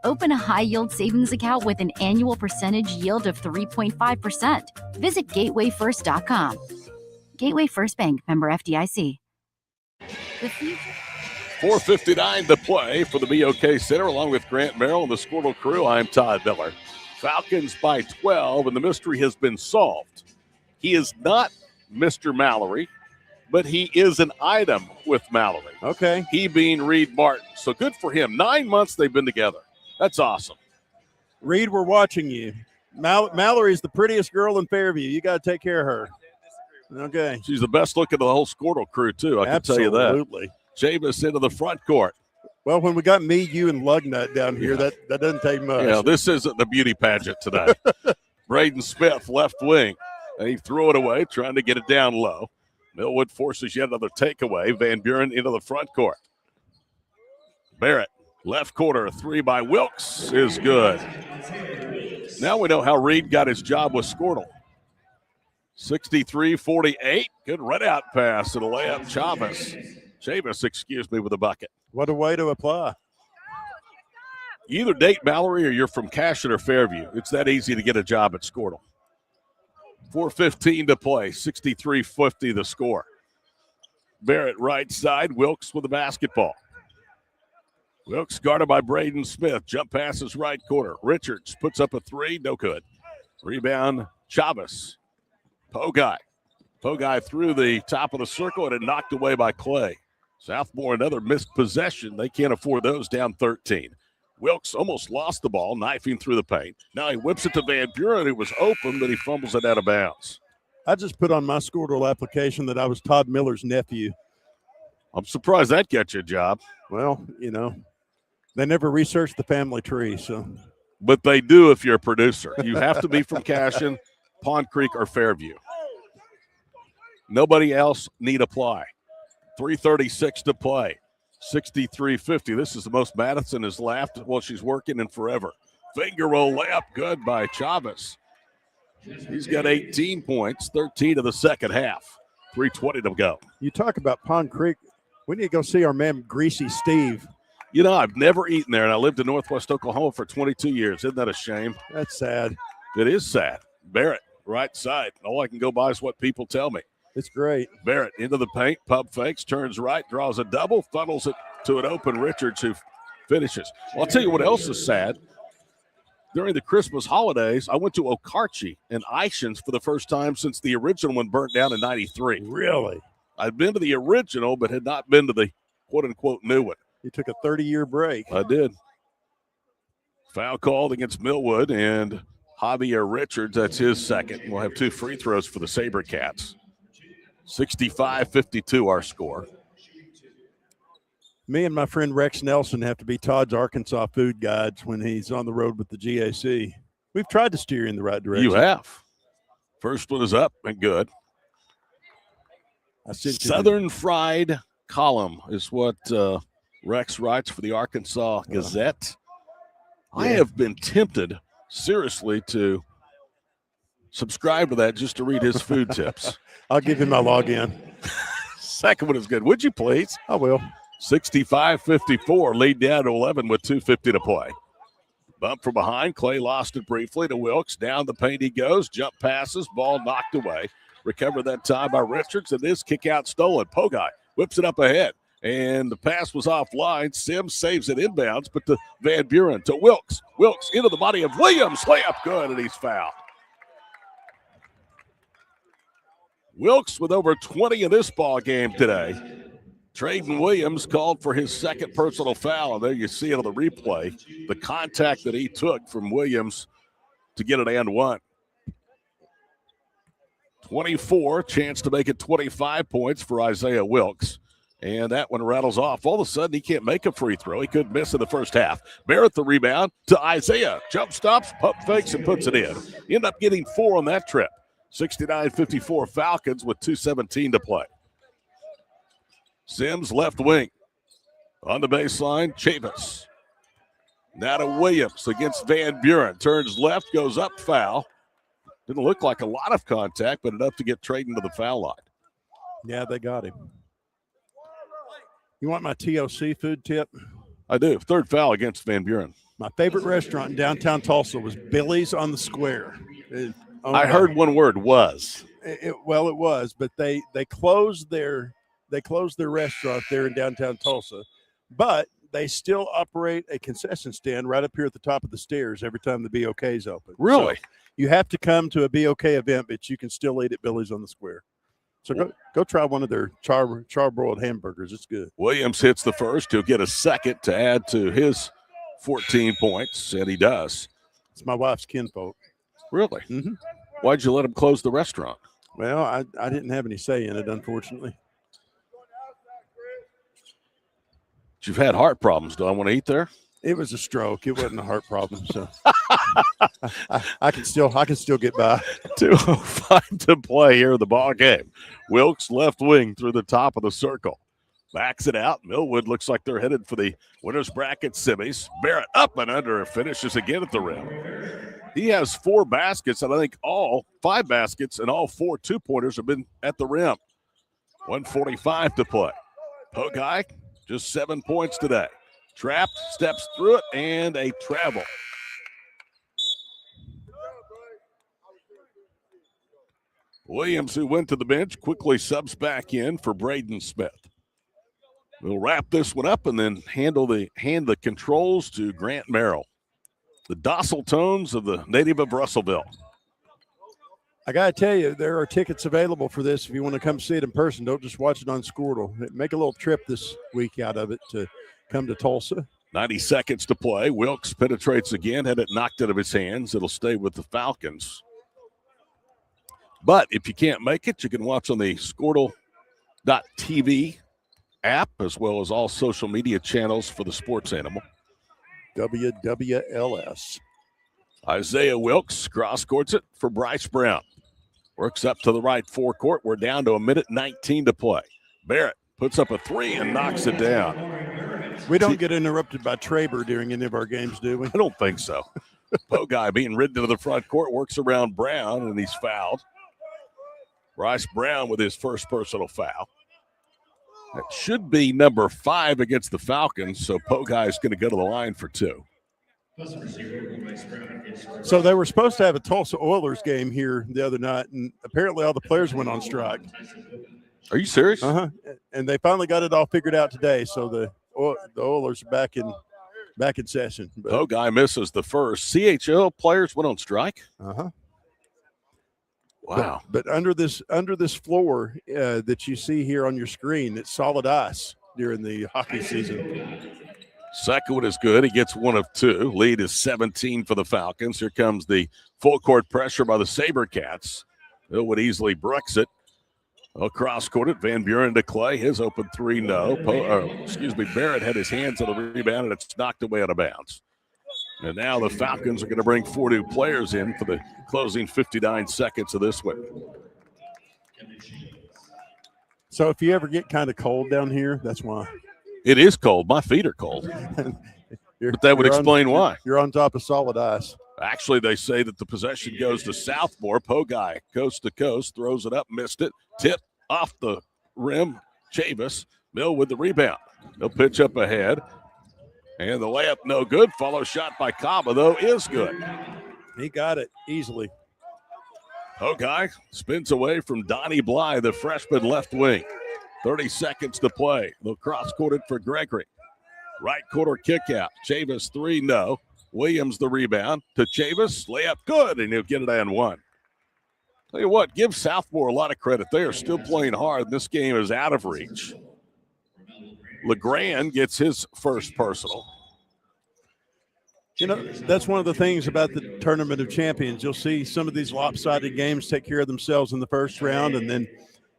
Open a high-yield savings account with an annual percentage yield of 3.5%. Visit gatewayfirst.com. Gateway First Bank, member FDIC. The future. 4:59 to play for the BOK Center, along with Grant Merrill and the Squirtle crew. I'm Todd Miller. Falcons by 12, and the mystery has been solved. He is not Mr. Mallory, but he is an item with Mallory. Okay. He being Reed Martin. So good for him. 9 months they've been together. That's awesome. Reed, we're watching you. Mallory's the prettiest girl in Fairview. You got to take care of her. Okay. She's the best looking of the whole Squirtle crew, too. I can tell you that. Absolutely. Chavis into the front court. Well, when we got me, you, and Lugnut down here, that doesn't take much. Yeah, this isn't the beauty pageant tonight. Braden Smith, left wing. And he threw it away, trying to get it down low. Millwood forces yet another takeaway. Van Buren into the front court. Barrett, left corner, 3 by Wilkes is good. Now we know how Reed got his job with Squirtle. 63-48. Good run-out pass and a layup. Chavis, with a bucket. What a way to apply. You either date Mallory or you're from Cashin or Fairview. It's that easy to get a job at Squirtle. 4:15 to play. 63-50 the score. Barrett right side. Wilkes with the basketball. Wilkes guarded by Braden Smith. Jump passes right corner. Richards puts up a three. No good. Rebound, Chavez. Pogai through the top of the circle and knocked away by Clay. Southmoore, another missed possession. They can't afford those, down 13. Wilkes almost lost the ball, knifing through the paint. Now he whips it to Van Buren, who was open, but he fumbles it out of bounds. I just put on my Squirtle application that I was Todd Miller's nephew. I'm surprised that got you a job. Well, they never researched the family tree, so. But they do if you're a producer. You have to be from Cashion, Pond Creek, or Fairview. Nobody else need apply. 3:36 to play. 63-50. This is the most Madison has laughed while she's working in forever. Finger roll layup, good by Chavez. He's got 18 points, 13 of the second half. 3:20 to go. You talk about Pond Creek. We need to go see our man Greasy Steve. I've never eaten there, and I lived in Northwest Oklahoma for 22 years. Isn't that a shame? That's sad. It is sad. Barrett, right side. All I can go by is what people tell me. It's great. Barrett into the paint, pump fakes, turns right, draws a double, funnels it to an open Richards who finishes. Well, I'll tell you what else is sad. During the Christmas holidays, I went to Okarche and Ishans for the first time since the original one burnt down in 93. Really? I'd been to the original, but had not been to the quote-unquote new one. You took a 30-year break. I did. Foul called against Millwood, and Javier Richards, that's his second. We'll have 2 free throws for the SaberCats. 65-52 our score. Me and my friend Rex Nelson have to be Todd's Arkansas food guides when he's on the road with the GAC. We've tried to steer you in the right direction. You have. First one is up and good. Southern Fried Column is what Rex writes for the Arkansas Gazette. Yeah. I have been tempted, seriously, to subscribe to that just to read his food tips. I'll give him my login. Second one is good. Would you please? I will. 65-54, lead down to 11 with 2:50 to play. Bump from behind. Clay lost it briefly to Wilkes. Down the paint he goes. Jump passes. Ball knocked away. Recovered that time by Richards, and this kick out stolen. Pogai whips it up ahead, and the pass was offline. Sims saves it inbounds, but to Van Buren, to Wilkes. Wilkes into the body of Williams. Layup good, and he's fouled. Wilkes with over 20 in this ball game today. Traden Williams called for his second personal foul, and there you see it on the replay, the contact that he took from Williams to get it and one. 24, chance to make it 25 points for Isaiah Wilkes. And that one rattles off. All of a sudden, he can't make a free throw. He couldn't miss in the first half. Barrett the rebound to Isaiah. Jump stops, pump fakes, and puts it in. He ended up getting 4 on that trip. 69-54 Falcons with 2:17 to play. Sims left wing. On the baseline, Chavis. Now to Williams against Van Buren. Turns left, goes up, foul. Didn't look like a lot of contact, but enough to get Traden to the foul line. Yeah, they got him. You want my TOC food tip? I do. Third foul against Van Buren. My favorite restaurant in downtown Tulsa was Billy's on the Square. I heard one word, was. It was, but they closed their restaurant there in downtown Tulsa, but they still operate a concession stand right up here at the top of the stairs every time the BOK is open. Really? So you have to come to a BOK event, but you can still eat at Billy's on the Square. So go try one of their charbroiled hamburgers. It's good. Williams hits the first. He'll get a second to add to his 14 points, and he does. It's my wife's kinfolk. Really? Mm-hmm. Why'd you let him close the restaurant? Well, I didn't have any say in it, unfortunately. You've had heart problems. Do I want to eat there? It was a stroke. It wasn't a heart problem, so I can still get by. 2:05 to play here in the ball game. Wilkes left wing through the top of the circle. Backs it out. Millwood looks like they're headed for the winner's bracket semis. Barrett up and under, finishes again at the rim. He has 4 baskets, and I think all 5 baskets and all 4 2-pointers have been at the rim. 1:45 to play. Pogai, just 7 points today. Trapped, steps through it, and a travel. Williams, who went to the bench, quickly subs back in for Braden Smith. We'll wrap this one up and then hand the controls to Grant Merrill. The docile tones of the native of Russellville. I got to tell you, there are tickets available for this if you want to come see it in person. Don't just watch it on Squirtle. Make a little trip this week out of it to come to Tulsa. 90 seconds to play. Wilkes penetrates again, had it knocked out of his hands. It'll stay with the Falcons. But if you can't make it, you can watch on the Squirtle.tv app as well as all social media channels for the sports animal. WWLS. Isaiah Wilkes cross-courts it for Bryce Brown. Works up to the right forecourt. We're down to 1:19 to play. Barrett puts up a three and knocks it down. We don't get interrupted by Traber during any of our games, do we? I don't think so. Poguy being ridden into the front court, works around Brown, and he's fouled. Bryce Brown with his first personal foul. That should be number 5 against the Falcons, so Poguy is going to go to the line for 2. So they were supposed to have a Tulsa Oilers game here the other night, and apparently all the players went on strike. Are you serious? Uh-huh. And they finally got it all figured out today, so the Oilers are back in session. But Poguy misses the first. CHL players went on strike? Uh-huh. Wow. But under this floor that you see here on your screen, it's solid ice during the hockey season. Second one is good. He gets 1 of 2. Lead is 17 for the Falcons. Here comes the full court pressure by the SaberCats. Millwood easily brooks it. Across court it. Van Buren to Clay. His open 3, no. Barrett had his hands on the rebound, and it's knocked away out of bounds. And now the Falcons are going to bring 4 new players in for the closing 59 seconds of this one. So if you ever get kind of cold down here, that's why. It is cold. My feet are cold. But that would explain why. You're on top of solid ice. Actually, they say that the possession goes to Southmoore. Poguy, coast to coast, throws it up, missed it. Tip off the rim. Chavis. Mill with the rebound. They'll pitch up ahead. And the layup no good. Follow shot by Kaba, though, is good. He got it easily. Poguy spins away from Donnie Bly, the freshman left wing. 30 seconds to play. They'll cross-court it for Gregory. Right quarter kick out. Chavis 3, no. Williams the rebound to Chavis. Layup good, and he'll get it and 1. Tell you what, give Southmoore a lot of credit. They are still playing hard. This game is out of reach. LeGrand gets his first personal. You know, that's one of the things about the Tournament of Champions. You'll see some of these lopsided games take care of themselves in the first round, and then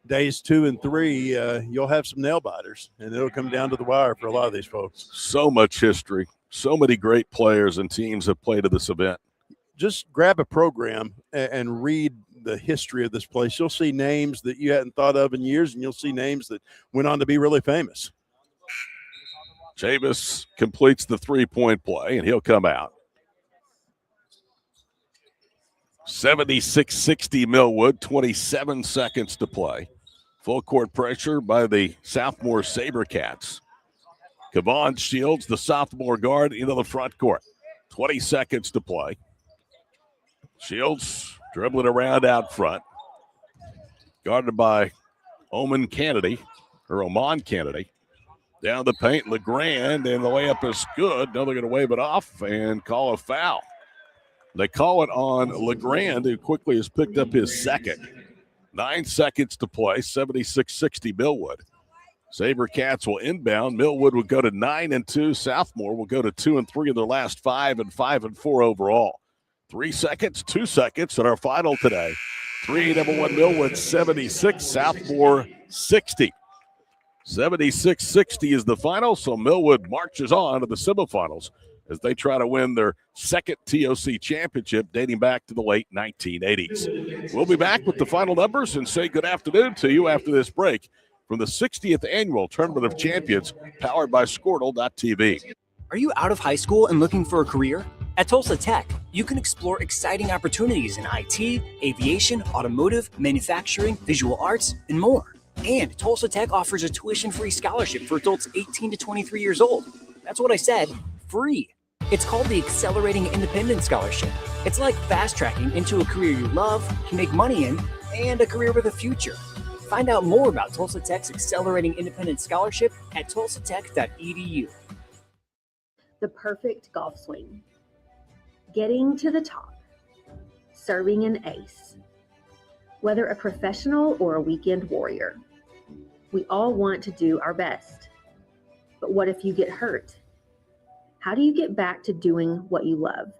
days 2 and 3, you'll have some nail biters, and it'll come down to the wire for a lot of these folks. So much history. So many great players and teams have played at this event. Just grab a program and read the history of this place. You'll see names that you hadn't thought of in years, and you'll see names that went on to be really famous. Chavis completes the 3-point play, and he'll come out. 76-60 Millwood, 27 seconds to play. Full court pressure by the Southmoore SaberCats. Kevon Shields, the sophomore guard, into the front court. 20 seconds to play. Shields dribbling around out front. Guarded by Oman Kennedy. Down the paint, LeGrand, and the layup is good. Now they're going to wave it off and call a foul. They call it on LeGrand, who quickly has picked up his second. 9 seconds to play, 76-60 Millwood. SaberCats will inbound. Millwood will go to 9-2. Southmoore will go to 2-3 in their last 5 and 5-4 overall. 3 seconds, 2 seconds at our final today. 3-1 Millwood 76, Southmoore 60. 76-60 is the final, so Millwood marches on to the semifinals as they try to win their second TOC championship dating back to the late 1980s. We'll be back with the final numbers and say good afternoon to you after this break from the 60th Annual Tournament of Champions powered by Squirtle.tv. Are you out of high school and looking for a career? At Tulsa Tech, you can explore exciting opportunities in IT, aviation, automotive, manufacturing, visual arts, and more. And Tulsa Tech offers a tuition-free scholarship for adults 18 to 23 years old. That's what I said, free. It's called the Accelerating Independent Scholarship. It's like fast-tracking into a career you love, can make money in, and a career with a future. Find out more about Tulsa Tech's Accelerating Independent Scholarship at tulsatech.edu. The perfect golf swing. Getting to the top. Serving an ace. Whether a professional or a weekend warrior, we all want to do our best. But what if you get hurt? How do you get back to doing what you love?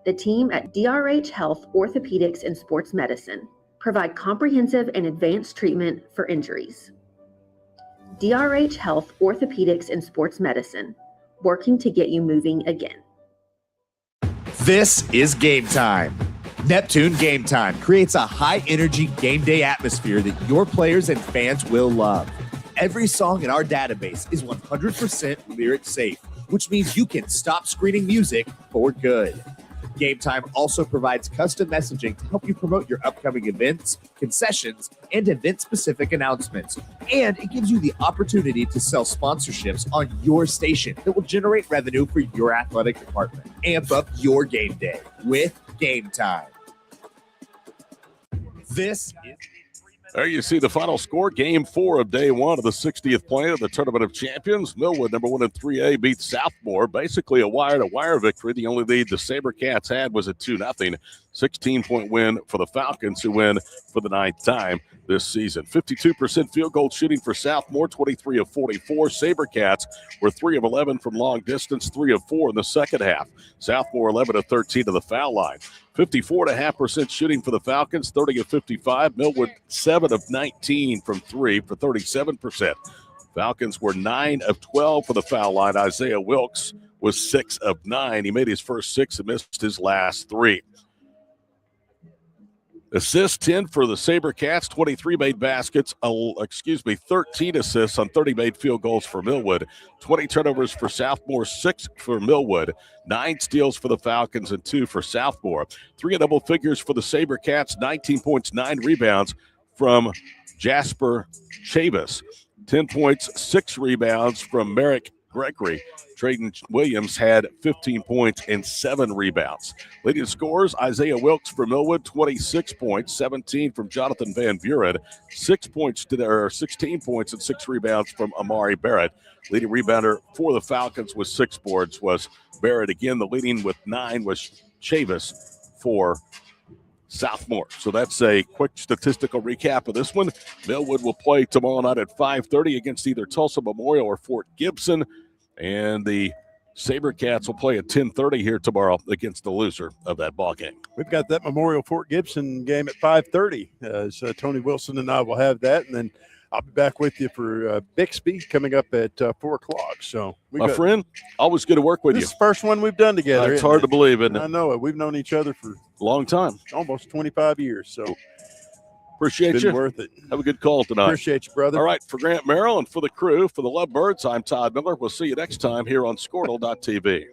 The team at DRH Health Orthopedics and Sports Medicine provide comprehensive and advanced treatment for injuries. DRH Health Orthopedics and Sports Medicine, working to get you moving again. This is Game Time. Neptune Game Time creates a high-energy game day atmosphere that your players and fans will love. Every song in our database is 100% lyric safe, which means you can stop screening music for good. Game Time also provides custom messaging to help you promote your upcoming events, concessions, and event-specific announcements. And it gives you the opportunity to sell sponsorships on your station that will generate revenue for your athletic department. Amp up your game day with Game Time. This is... There you see the final score, Game 4 of Day 1 of the 60th play of the Tournament of Champions. Millwood, number 1 in 3A, beats Southmoore. Basically a wire-to-wire victory. The only lead the SaberCats had was a 2-0. 16-point win for the Falcons, who win for the 9th time this season. 52% field goal shooting for Southmoore, 23 of 44. SaberCats were 3 of 11 from long distance, 3 of 4 in the second half. Southmoore 11 of 13 to the foul line. 54.5% shooting for the Falcons, 30 of 55. Millwood 7 of 19 from 3 for 37%. Falcons were 9 of 12 for the foul line. Isaiah Wilkes was 6 of 9. He made his first 6 and missed his last 3. Assists 10 for the SaberCats, 23 made baskets, 13 assists on 30 made field goals for Millwood, 20 turnovers for Southmoore, 6 for Millwood, 9 steals for the Falcons, and 2 for Southmoore. 3 in double figures for the SaberCats, 19 points, 9 rebounds from Jasper Chavis, 10 points, 6 rebounds from Merrick Gregory. Trayden Williams had 15 points and 7 rebounds. Leading scorers, Isaiah Wilkes for Millwood, 26 points, 17 from Jonathan Van Buren, 16 points and 6 rebounds from Amari Barrett. Leading rebounder for the Falcons with 6 boards was Barrett. Again, the leading with 9 was Chavis for Southmoore. So that's a quick statistical recap of this one. Millwood will play tomorrow night at 5:30 against either Tulsa Memorial or Fort Gibson. And the SaberCats will play at 10:30 here tomorrow against the loser of that ball game. We've got that Memorial Fort Gibson game at 5:30. So Tony Wilson and I will have that, and then I'll be back with you for Bixby coming up at 4 o'clock. So, my friend, always good to work with you. This is the first one we've done together. It's hard to believe, isn't it? I know it. We've known each other for a long time, almost 25 years. So. Appreciate it's you. Been worth it. Have a good call tonight. Appreciate you, brother. All right, for Grant Merrill and for the crew, for the Lovebirds, I'm Todd Miller. We'll see you next time here on Squirtle.tv.